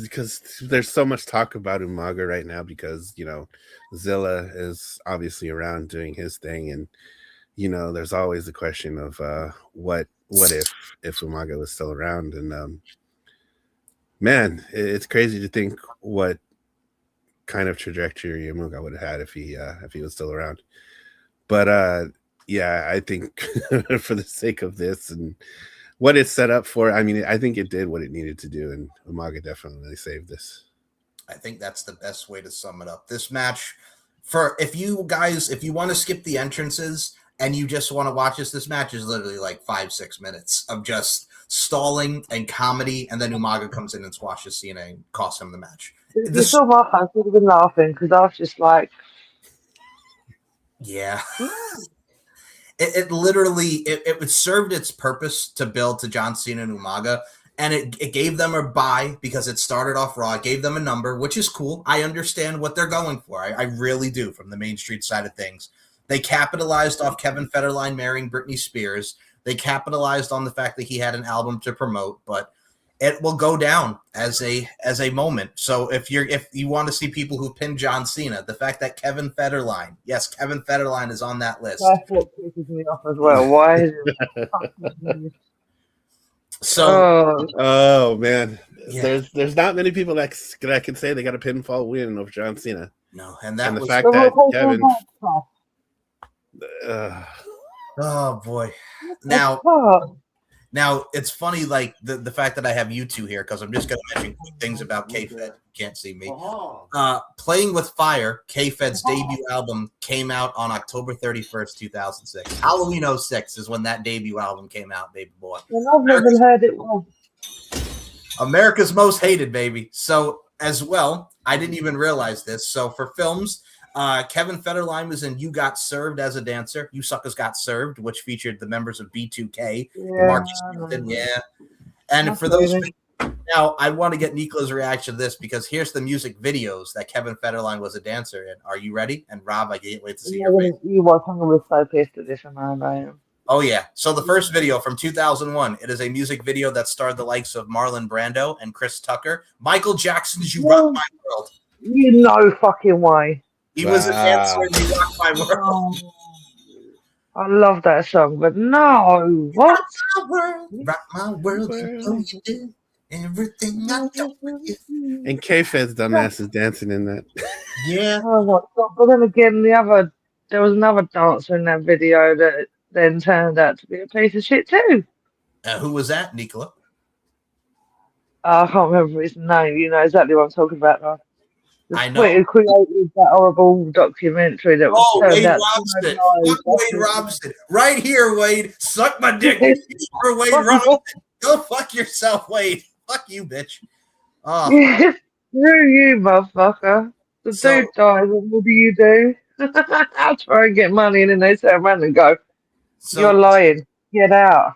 because there's so much talk about Umaga right now because, you know, Zilla is obviously around doing his thing. And, you know, there's always the question of what if Umaga was still around. And, man, it's crazy to think what kind of trajectory Umaga would have had if he was still around. But, yeah, I think for the sake of this and what it's set up for, I mean, I think it did what it needed to do, and Umaga definitely saved this. I think that's the best way to sum it up. This match, if you want to skip the entrances and you just want to watch this match is literally like 5-6 minutes of just stalling and comedy, and then Umaga comes in and squashes Cena and costs him the match. You saw my fans would have been laughing because I was just like, yeah. It literally served its purpose to build to John Cena and Umaga, and it gave them a bye because it started off Raw. It gave them a number, which is cool. I understand what they're going for. I really do from the Main Street side of things. They capitalized off Kevin Federline marrying Britney Spears. They capitalized on the fact that he had an album to promote, but it will go down as a moment. So if you want to see people who pin John Cena, the fact that Kevin Federline is on that list. That's what pisses me off as well. Why is it? So, oh man, yeah. there's not many people that can say they got a pinfall win over John Cena. No, and the fact that Kevin. Oh boy! Now it's funny, like the fact that I have you two here because I'm just going to mention quick things about K-Fed. Can't see me. Playing with Fire, K-Fed's debut album came out on October 31st, 2006. Halloween 06 is when that debut album came out, baby boy. Well, I've never heard it once. America's Most Hated, baby. So as well, I didn't even realize this. So for films, Kevin Federline was in You Got Served as a dancer. You Suckers Got Served, which featured the members of B2K. Mark Houston, And for those, now I want to get Nikola's reaction to this because here's the music videos that Kevin Federline was a dancer in. Are you ready? And Rob, I can't wait to see your face. You watch, I'm going to be so pissed at this amount, I am. Oh, yeah. So the first video from 2001, it is a music video that starred the likes of Marlon Brando and Chris Tucker. Michael Jackson's You Rock My World. You know fucking way. He was a dancer in You Rock My World. I love that song, but no. What? Rock my world, you know you did. Everything I do for you. And K-Fed's dumbass is dancing in that. Yeah. Oh my God. But then again, there was another dancer in that video that then turned out to be a piece of shit too. Who was that, Nicola? I can't remember his name. You know exactly what I'm talking about, though. I know. Who created that horrible documentary that was Wade Robson. Wade Robson. Right here, Wade. Suck my dick for Wade Robson. Go fuck yourself, Wade. Fuck you, bitch. Oh. Screw you, motherfucker. The dude dies, and what do you do? I'll try and get money, and then they turn around and go, you're lying. Get out.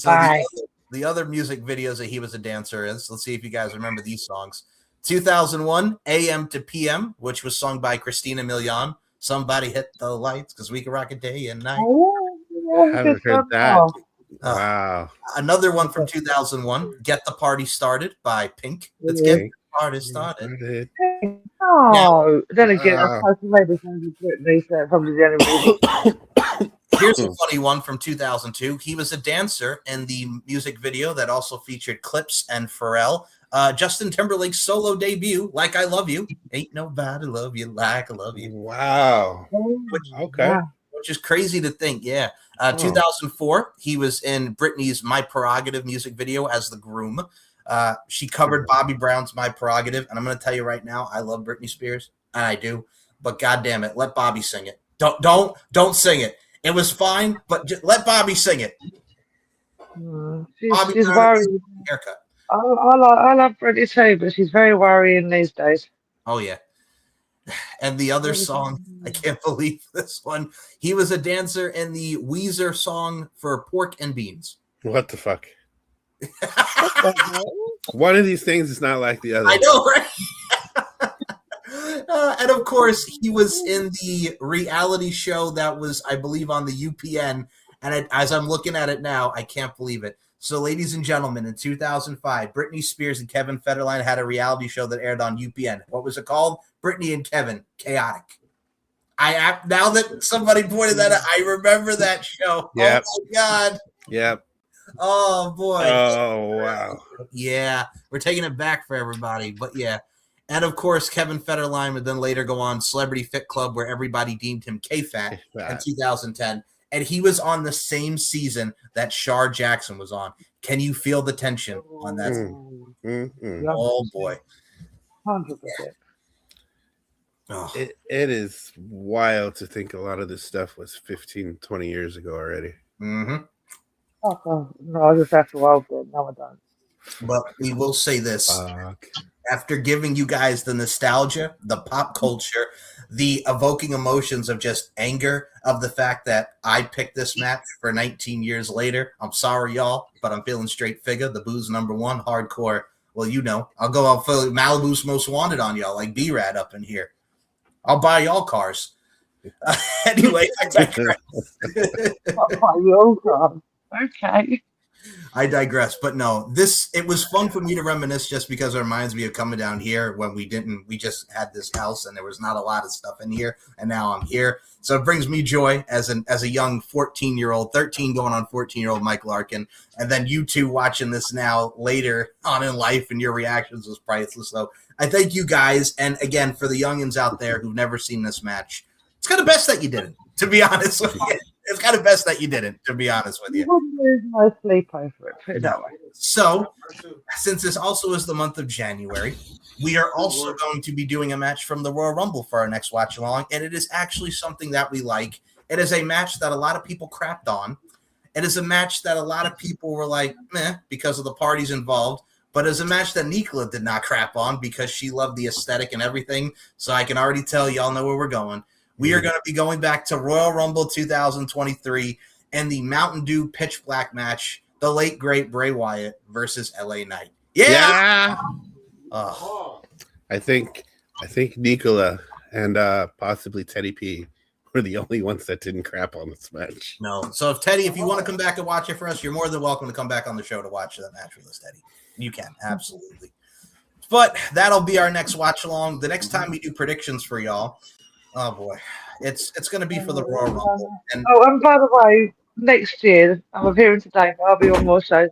Bye. The other music videos that he was a dancer in, so let's see if you guys remember these songs. 2001, AM to PM, which was sung by Christina Milian. Somebody hit the lights because we can rock it day and night. I haven't heard that. Wow. Another one from 2001, Get the Party Started by Pink. Let's get the party started. Oh, then again, I suppose maybe Britney said probably the only reason. Here's a funny one from 2002. He was a dancer in the music video that also featured Clips and Pharrell. Justin Timberlake's solo debut, Like I Love You. Ain't nobody love you like I love you. Wow. Which is crazy to think. Yeah. 2004, he was in Britney's My Prerogative music video as the groom. She covered Bobby Brown's My Prerogative, and I'm going to tell you right now, I love Britney Spears, and I do. But goddamn it, let Bobby sing it. Don't sing it. It was fine, but just let Bobby sing it. She's worrying. Haircut. I love Britney too, but she's very worrying these days. Oh yeah. And the other song, I can't believe this one. He was a dancer in the Weezer song for Pork and Beans. What the fuck? One of these things is not like the other. I know, right? And of course, he was in the reality show that was, I believe, on the UPN. And as I'm looking at it now, I can't believe it. So, ladies and gentlemen, in 2005, Britney Spears and Kevin Federline had a reality show that aired on UPN. What was it called? Britney and Kevin, Chaotic. Now that somebody pointed that out, I remember that show. Yep. Oh, my God. Yep. Oh, boy. Oh, wow. Yeah, we're taking it back for everybody. But, yeah. And, of course, Kevin Federline would then later go on Celebrity Fit Club, where everybody deemed him K-Fat in 2010. And he was on the same season that Shar Jackson was on. Can you feel the tension on that? Oh, boy. 100%. Oh. It is wild to think a lot of this stuff was 15, 20 years ago already. Mm-hmm. Oh, no, I just have to love it. No, I don't. But we will say this. After giving you guys the nostalgia, the pop culture, the evoking emotions of just anger of the fact that I picked this match for 19 years later. I'm sorry, y'all, but I'm feeling straight figure. The booze #1, hardcore. Well, you know, I'll go out for Malibu's Most Wanted on y'all, like B-Rad up in here. I'll buy y'all cars. Anyway, I digress. I'll buy your car. Okay. I digress, but no, it was fun for me to reminisce just because it reminds me of coming down here when we just had this house and there was not a lot of stuff in here, and now I'm here. So it brings me joy as a young 14-year-old, 13 going on 14-year-old Mike Larkin, and then you two watching this now later on in life, and your reactions was priceless. So I thank you guys, and again, for the youngins out there who've never seen this match, it's kind of best that you didn't, to be honest with you. It's kind of best that you didn't, to be honest with you. There's no sleep over it, put it that way. So, since this also is the month of January, we are also going to be doing a match from the Royal Rumble for our next watch along, and it is actually something that we like. It is a match that a lot of people crapped on. It is a match that a lot of people were like, meh, because of the parties involved. But it's a match that Nicola did not crap on because she loved the aesthetic and everything. So I can already tell y'all know where we're going. We are going to be going back to Royal Rumble 2023 and the Mountain Dew Pitch Black match, the late, great Bray Wyatt versus LA Knight. Yeah! I think Nicola and possibly Teddy P were the only ones that didn't crap on this match. No. So Teddy, if you want to come back and watch it for us, you're more than welcome to come back on the show to watch that match with us, Teddy. You can, absolutely. But that'll be our next watch along. The next time we do predictions for y'all, oh boy, it's going to be for the Royal Rumble. And by the way, next year, I'm appearing today, but I'll be on more shows.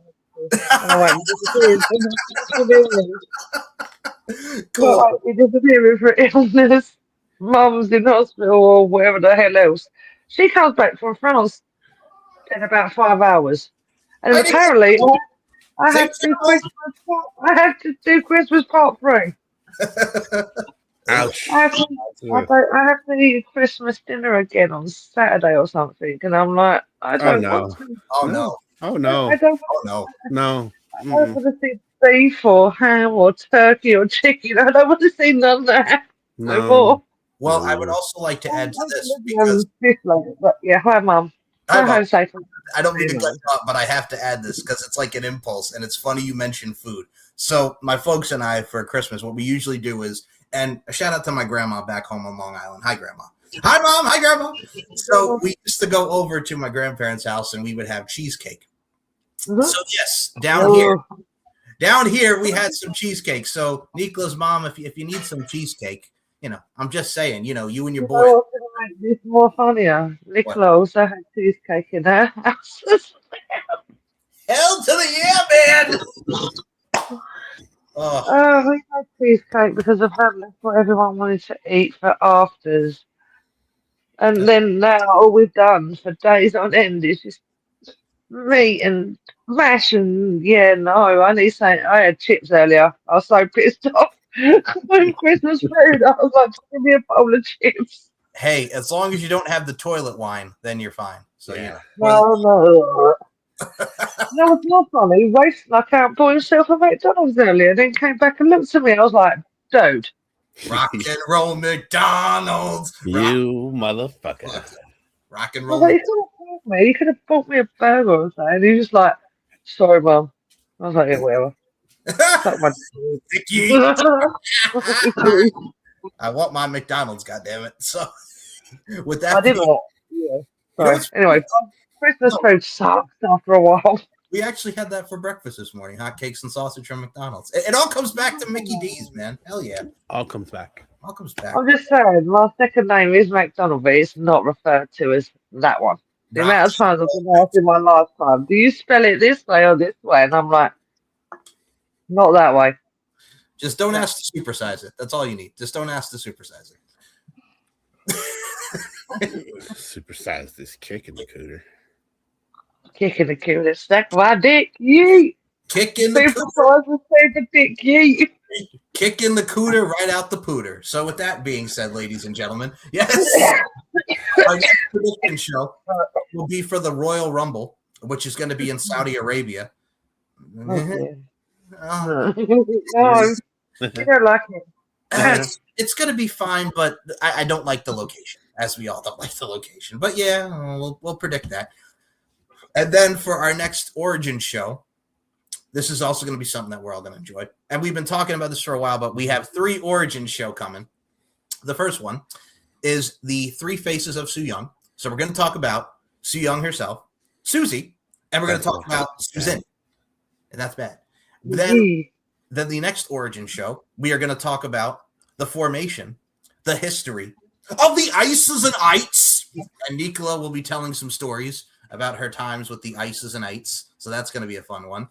Cool. You're disappearing for illness, mum's in hospital, or whatever the hell else. She comes back from France in about 5 hours. And apparently, I have to do Christmas part 3. Ouch. I have to eat Christmas dinner again on Saturday or something, and I'm like, I don't want to. Oh no! I don't. No! I don't want to see beef or ham or turkey or chicken. I don't want to see none of that. No. Well, I would also like to add to this because. But yeah, hi, Mum. I don't mean to cut you off, but I have to add this because it's like an impulse, and it's funny you mentioned food. So my folks and I, for Christmas, what we usually do is. And a shout out to my grandma back home on Long Island. Hi, Grandma. Hi, Mom. Hi, Grandma. So we used to go over to my grandparents' house and we would have cheesecake. So yes, down here we had some cheesecake. So Nicola's mom, if you need some cheesecake, I'm just saying, you and your boy. It's more funnier. Nicola also had cheesecake in her house. Hell to the yeah, man. Oh, We had cheesecake because of that. That's what everyone wanted to eat for afters. And then now all we've done for days on end is just meat and mash and yeah, no, I need something. I had chips earlier. I was so pissed off with Christmas food. I was like, give me a bowl of chips. hey, as long as you don't have the toilet wine, then you're fine. So yeah. No. No, it's not funny. He raced like out, bought himself a McDonald's earlier, then came back and looked at me. I was like, dude. Rock and roll McDonald's. You motherfucker. Rock and I roll. was like, you could have bought me. You could have bought me a burger or something. And he was just like, sorry, Mum. I was like, yeah, whatever. Suck my Dicky. I want my McDonald's, goddammit. So with that, I did not. Yeah. Sorry. Anyway, Christmas food sucks after a while. We actually had that for breakfast this morning. Hot cakes and sausage from McDonald's. It all comes back to Mickey D's, man. Hell yeah. All comes back. All comes back. I'm just saying, my second name is McDonald, but it's not referred to as that one. The amount of times I've been asked in my lifetime, do you spell it this way or this way? And I'm like, not that way. Just don't ask to supersize it. That's all you need. Just don't ask to supersize it. Supersize this kick in the cooter. Kick in the cooter, stack my dick, yeet. Kick in the cooter. Say the dick, yeet. Kick in the cooter, right out the pooter. So with that being said, ladies and gentlemen, yes, our next prediction show will be for the Royal Rumble, which is going to be in Saudi Arabia. No, you don't like it. It's going to be fine, but I don't like the location, as we all don't like the location. But yeah, we'll predict that. And then for our next Origin show, this is also going to be something that we're all going to enjoy. And we've been talking about this for a while, but we have 3 Origin show coming. The first one is the 3 faces of Su Yung. So we're going to talk about Su Yung herself, Susie, and we're going to talk about Susan. And that's bad. Then the next Origin show, we are going to talk about the formation, the history of the Ices and Ites. And Nicola will be telling some stories about her times with the Ices and Ites. So that's going to be a fun one.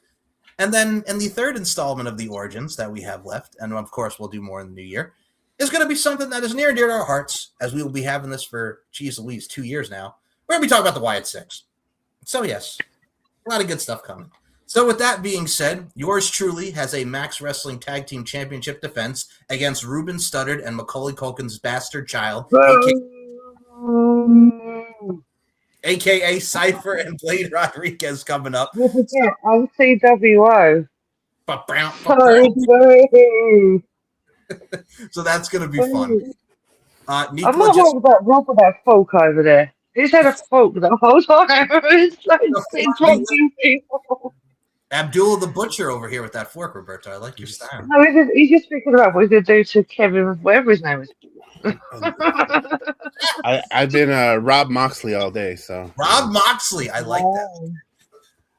And then in the third installment of the Origins that we have left, and of course we'll do more in the new year, is going to be something that is near and dear to our hearts, as we will be having this for, geez Louise, 2 years now. We're going to be talking about the Wyatt Six. So yes, a lot of good stuff coming. So with that being said, yours truly has a Max Wrestling Tag Team Championship defense against Ruben Studdard and Macaulay Culkin's bastard child, a.k.a. Cypher and Blade Rodriguez coming up. Yeah, I'm CWO. So that's going to be fun. I'm not worried about Rob with that fork over there. He's had a fork the whole time. It's like people. Abdul the Butcher over here with that fork, Roberto. I like your style. No, he's just thinking about what he's going to do to Kevin, whatever his name is. I've been Rob Moxley all day, so Rob Moxley, I like that.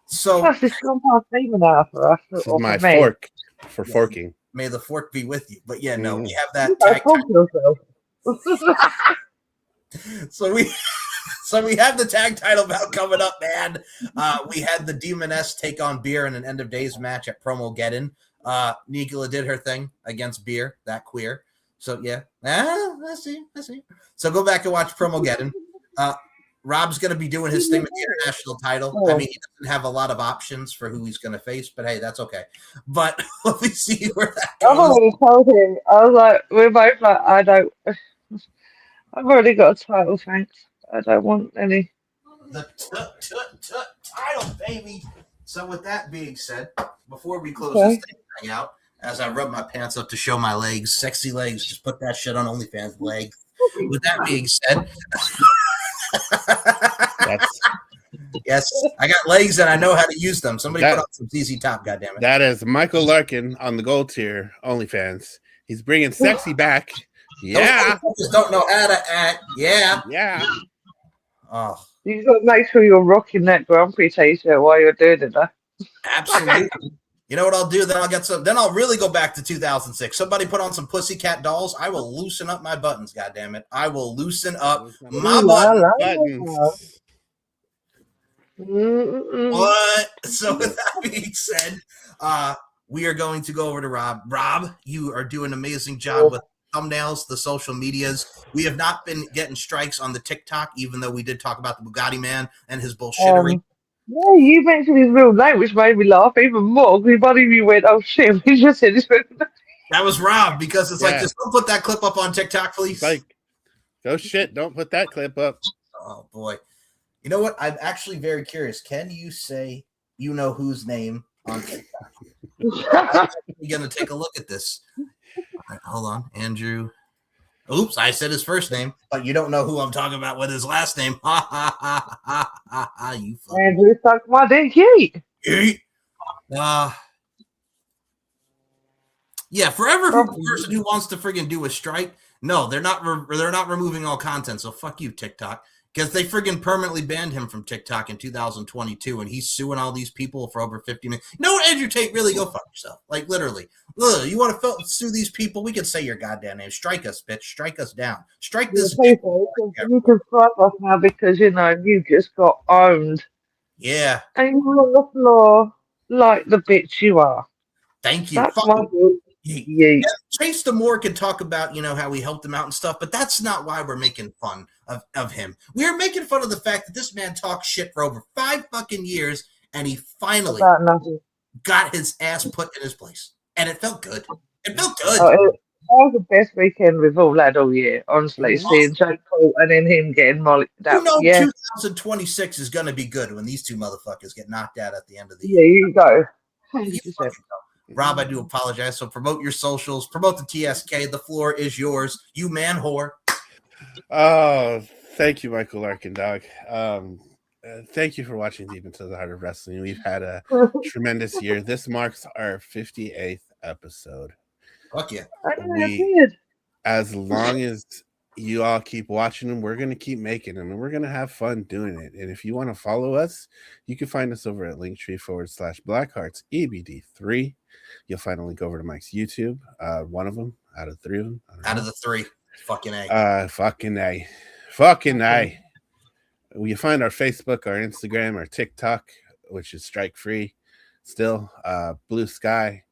So plus, it's gone past even now for us. This is my fork for forking. May the fork be with you. But yeah, no, we have that tag So we have the tag title bout coming up, man. We had the Demoness take on Beer in an end of days match at Promo-Geddon. Nicola did her thing against Beer, that queer. So yeah, I see. So go back and watch Promo-Geddon. Rob's going to be doing his thing with the international title. I mean, he doesn't have a lot of options for who he's going to face, but hey, that's okay. But let me see where that goes. I've already told him. I was like, we're both like, I've already got a title, thanks. I don't want any. The title, baby. So with that being said, before we close this thing out, as I rub my pants up to show my legs, sexy legs, just put that shit on OnlyFans legs. With that being said, yes, I got legs and I know how to use them. Somebody put on some ZZ Top, goddammit. That is Michael Larkin on the gold tier OnlyFans. He's bringing sexy back. Yeah. Just don't know how to act. Yeah. Yeah. Oh. You got to make sure you're rocking that Grumpy t-shirt while you're doing it, though. Absolutely. You know what I'll do? Then I'll get some. Then I'll really go back to 2006. Somebody put on some Pussycat Dolls. I will loosen up my buttons. Goddammit! I will loosen up my buttons. What? So with that being said, we are going to go over to Rob. Rob, you are doing an amazing job with thumbnails, the social medias. We have not been getting strikes on the TikTok, even though we did talk about the Bugatti man and his bullshittery. Yeah, you mentioned his real name, which made me laugh even more because one of you went, "Oh shit!" He just said his real name. That was Rob, because it's like, just don't put that clip up on TikTok, please. Like, oh shit, don't put that clip up. Oh boy. You know what? I'm actually very curious. Can you say you know whose name on TikTok? We're gonna take a look at this. All right, hold on, Andrew. Oops, I said his first name, but you don't know who I'm talking about with his last name. Ha ha ha ha ha ha! You fucking Andrew sucked my dick, yeet. Yeah, forever person who wants to friggin' do a strike. No, they're not removing all content. So fuck you, TikTok, because they friggin' permanently banned him from TikTok in 2022, and he's suing all these people for over 50 million. You know what, Andrew Tate? Really, go fuck yourself. Like literally, you want to sue these people? We can say your goddamn name. Strike us, bitch. Strike us down. Strike this. You can strike us now because you just got owned. Yeah. And you're on the floor like the bitch you are. Thank you. Yeah, Chase Demore can talk about, how we helped him out and stuff, but that's not why we're making fun of him. We're making fun of the fact that this man talked shit for over 5 fucking years, and he finally got his ass put in his place. And it felt good. It felt good. That was the best weekend we've all had all year, honestly. Seeing Jake Paul and then him getting molly. 2026 is going to be good when these two motherfuckers get knocked out at the end of the year. Yeah, you go. Rob, I do apologize. So promote your socials, promote the TSK. The floor is yours. You man whore. Oh, thank you, Michael Larkin, dog. Thank you for watching Deep Into the Heart of Wrestling. We've had a tremendous year. This marks our 58th episode. Fuck yeah. As long as you all keep watching them, we're going to keep making them, and we're going to have fun doing it. And if you want to follow us, you can find us over at linktree/BlackHeartsEBD3. You'll find a link over to Mike's YouTube. One of them out of 3 of them. Out of the 3. Fucking A. Fucking A. You find our Facebook, our Instagram, our TikTok, which is strike free. Still, Blue Sky.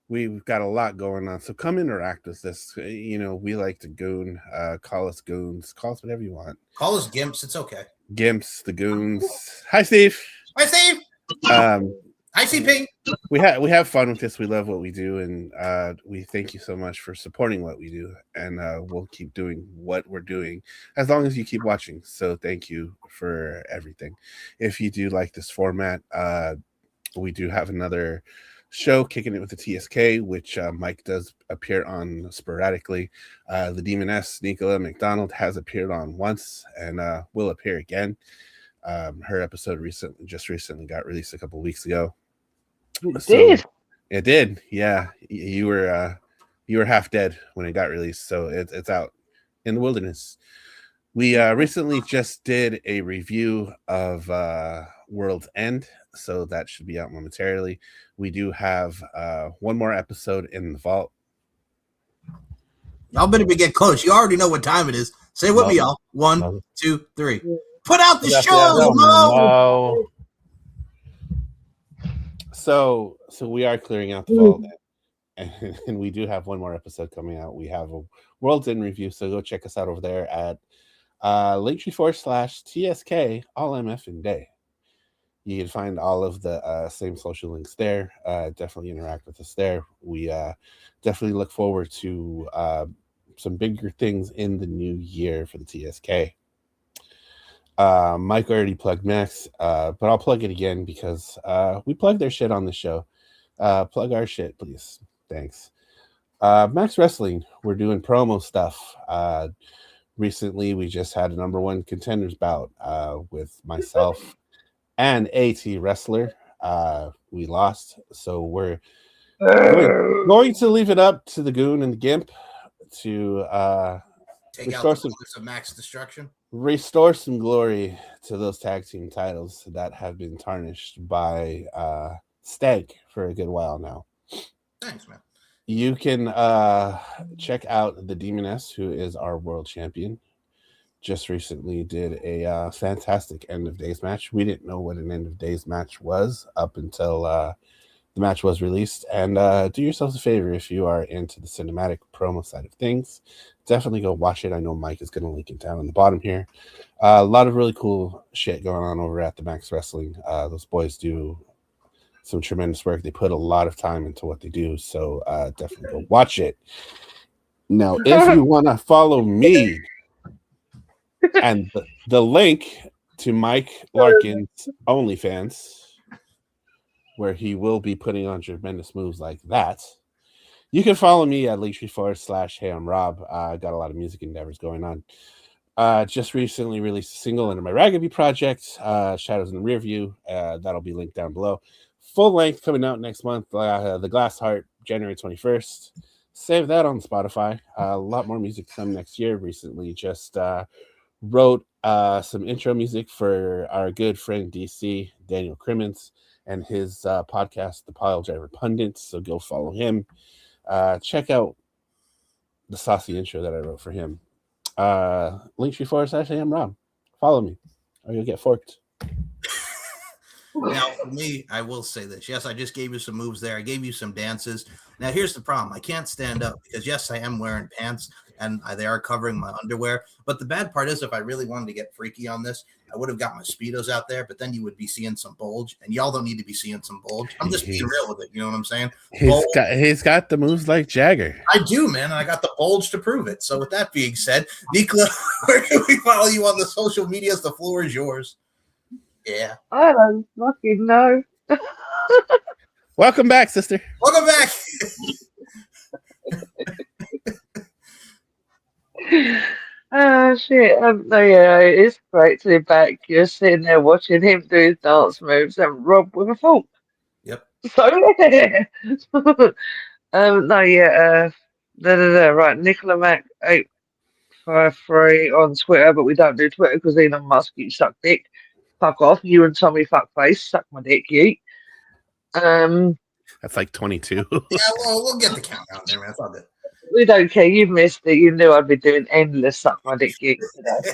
We've got a lot going on, so come interact with us. We like to goon. Call us goons. Call us whatever you want. Call us gimps. It's okay. Gimps, the goons. Hi, Steve. Hi, Steve. Hi, CP. We have fun with this. We love what we do, and we thank you so much for supporting what we do. And we'll keep doing what we're doing as long as you keep watching. So thank you for everything. If you do like this format, we do have another show, Kicking It with the TSK, which Mike does appear on sporadically. The Demoness, Nicola McDonald, has appeared on once and will appear again. Her episode recently got released a couple weeks ago. It did. Yeah, you were half dead when it got released, so it's out in the wilderness. We recently just did a review of World's End, so that should be out momentarily. We do have one more episode in the vault. Y'all better get close. You already know what time it is. Say it with me, y'all. 1, 2, 3. Put out the show, Mo! So we are clearing out the vault, and we do have one more episode coming out. We have a World's End review, so go check us out over there at linktree/TSK all MF day. You can find all of the same social links there. Definitely interact with us there. We definitely look forward to some bigger things in the new year for the TSK. Mike already plugged Max, but I'll plug it again because we plug their shit on the show. Plug our shit, please. Thanks. Max Wrestling, we're doing promo stuff. Recently, we just had a number 1 contenders bout with myself and AT Wrestler. We lost, so we're going to leave it up to the Goon and the Gimp to take out the of Max Destruction. Restore some glory to those tag team titles that have been tarnished by Stag for a good while now. Thanks, man. You can check out the Demoness, who is our world champion. Just recently did a fantastic end of days match. We didn't know what an end of days match was up until the match was released. And do yourselves a favor if you are into the cinematic promo side of things. Definitely go watch it. I know Mike is going to link it down on the bottom here. A lot of really cool shit going on over at the Max Wrestling. Those boys do some tremendous work. They put a lot of time into what they do. So definitely go watch it. Now, if you want to follow me and the link to Mike Larkin's OnlyFans, where he will be putting on tremendous moves like that, you can follow me at linktree.com/Hey I'm Rob. I got a lot of music endeavors going on. Just recently released a single under my Ragaby project, Shadows in the Rear View. That'll be linked down below. Full length coming out next month. The Glass Heart, January 21st. Save that on Spotify. A lot more music to come next year. Recently just wrote some intro music for our good friend DC, Daniel Crimmins, and his podcast, The Pile Driver Pundits. So go follow him. Check out the saucy intro that I wrote for him. Linktree.com/Hey I'm Rob. Follow me or you'll get forked. Now, for me, I will say this. Yes, I just gave you some moves there. I gave you some dances. Now, here's the problem. I can't stand up because, yes, I am wearing pants and they are covering my underwear. But the bad part is if I really wanted to get freaky on this, I would have got my Speedos out there, but then you would be seeing some bulge, and y'all don't need to be seeing some bulge. I'm just being real with it. You know what I'm saying? He's got the moves like Jagger. I do, man. And I got the bulge to prove it. So with that being said, Nicola, where can we follow you on the social medias? The floor is yours. Yeah. I don't fucking know. Welcome back, sister. Welcome back. Oh shit! Yeah, it's great to be back. You're sitting there watching him do his dance moves and Rob with a fork. Yep. So yeah. Right. Nicola Mac 853 on Twitter, but we don't do Twitter because Elon Musk, you suck dick. Fuck off. You and Tommy fuckface, suck my dick, you. That's like 22. Yeah, well, we'll get the countdown there, man. It's all good. We don't care. You've missed it. You knew I'd be doing endless suck my dick gigs today.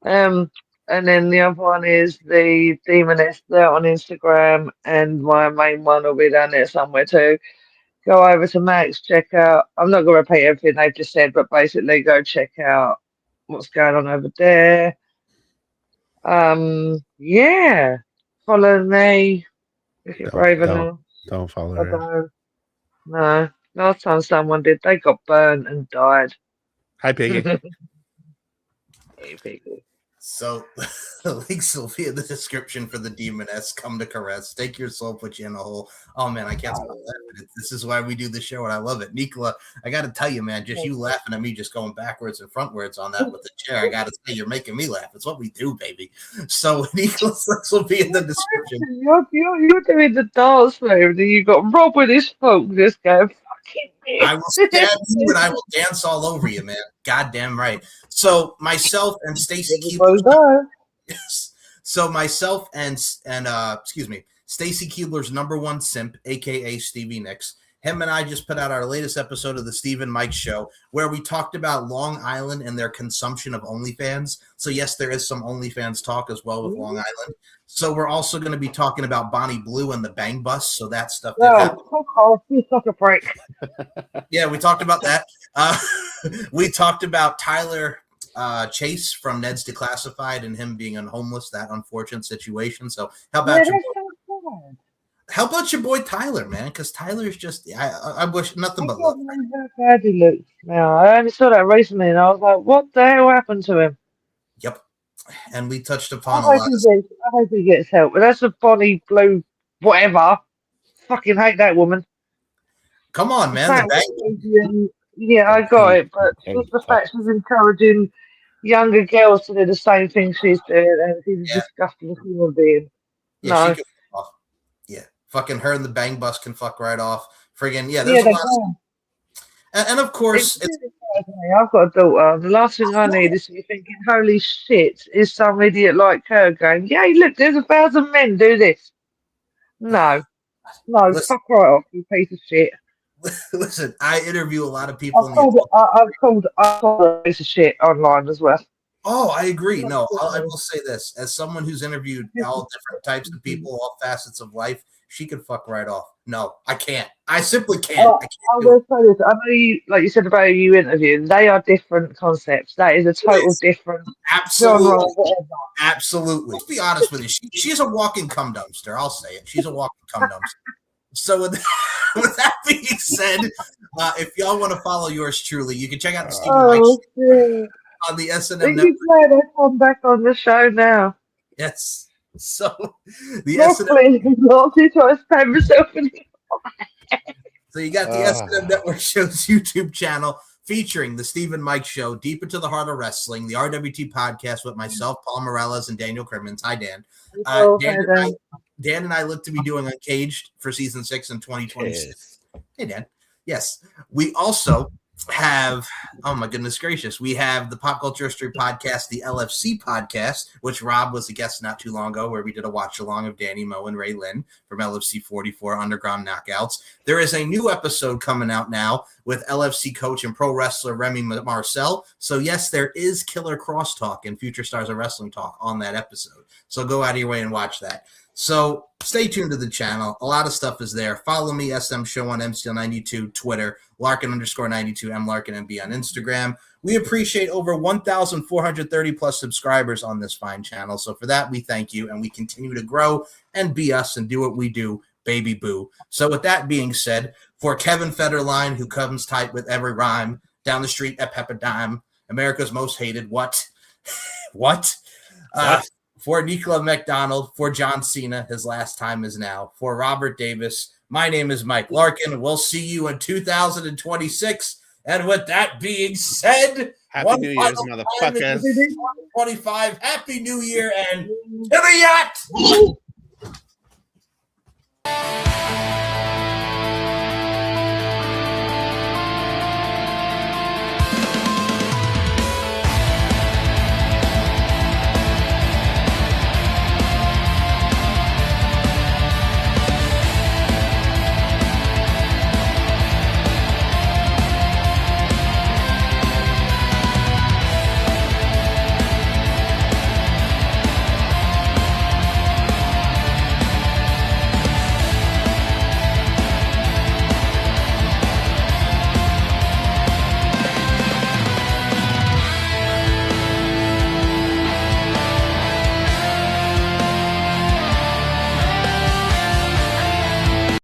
And then the other one is the Demoness there on Instagram, and my main one will be down there somewhere too. Go over to Max, check out. I'm not going to repeat everything they've just said, but basically go check out what's going on over there. Yeah. Follow me. If you're brave enough. Don't follow her. No. Last time someone did, they got burned and died. Hi, Piggy. Hey, Piggy. So the links will be in the description for the Demoness. Come to caress. Take your soul, put you in a hole. Oh man, I can't stop laughing. This is why we do the show, and I love it. Nicola, I got to tell you, man, just you laughing at me, just going backwards and frontwards on that with the chair. I got to say, you're making me laugh. It's what we do, baby. So Nicola's links will be in the description. You're doing the dance move, and you got Rob with his folk just going fucking me. I will stab you and I will dance all over you, man. Goddamn right. So myself and Stacy Keebler. So myself and Stacy Keebler's number one simp, aka Stevie Nicks. Him and I just put out our latest episode of the Steve and Mike Show, where we talked about Long Island and their consumption of OnlyFans. So yes, there is some OnlyFans talk as well with Long Island. So we're also going to be talking about Bonnie Blue and the Bang Bus. So that stuff. You suck a break. Yeah, we talked about that. We talked about Tyler Chase from Ned's Declassified and him being homeless, that unfortunate situation. So how about your boy Tyler, man? Because Tyler's just, I wish nothing but love. How bad he looks now. I only saw that recently, and I was like, "What the hell happened to him?" Yep. And we touched upon I hope he gets help. But that's a Bonnie Blue, whatever. Fucking hate that woman. Come on, man. Yeah, I got it, but just the fact she's encouraging younger girls to do the same thing she's doing, and she's a disgusting human being. Yeah, yeah, fucking her and the Bang Bus can fuck right off. Friggin' there's a lot. And of course, I've got a daughter. The last thing I need is to be thinking, "Holy shit!" Is some idiot like her going, "Yay! Look, there's 1,000 men do this." No, fuck right off, you piece of shit. Listen, I interview a lot of people. I've called a piece of shit online as well. Oh, I agree. No, I will say this. As someone who's interviewed all different types of people, all facets of life, she could fuck right off. No, I can't. I simply can't. I will say this. I know you, like you said about you interviewing, they are different concepts. That is a total different genre. Absolutely. Let's be honest with you. She's a walking cum dumpster. I'll say it. She's a walking cum dumpster. So with that being said, if y'all want to follow yours truly, you can check out the Stephen Mike on the S&M Network. I come back on the show now. Yes. So the S&M. So you got the S&M Network Show's YouTube channel featuring the Stephen Mike Show, Deep into the Heart of Wrestling, the RWT podcast with myself, Paul Morales, and Daniel Crimmins. Hi, Dan. Dan and I look to be doing Uncaged for season 6 in 2026. Hey, Dan. Yes. We also have, oh my goodness gracious, we have the Pop Culture History Podcast, the LFC podcast, which Rob was a guest not too long ago, where we did a watch along of Danny Moe and Ray Lynn from LFC 44 Underground Knockouts. There is a new episode coming out now with LFC coach and pro wrestler Remy Marcel. So yes, there is killer crosstalk and Future Stars of Wrestling talk on that episode. So go out of your way and watch that. So stay tuned to the channel. A lot of stuff is there. Follow me, SM Show on MCL92, Twitter, Larkin_92, MLarkinMB on Instagram. We appreciate over 1,430 plus subscribers on this fine channel. So for that, we thank you, and we continue to grow and be us and do what we do, baby boo. So with that being said, for Kevin Federline, who comes tight with every rhyme, down the street at Pepperdime, America's most hated, what? For Nicola McDonald, for John Cena, his last time is now. For Robert Davis, my name is Mike Larkin. We'll see you in 2026. And with that being said, Happy New Year's, motherfuckers. 2025. Happy New Year and to the yacht!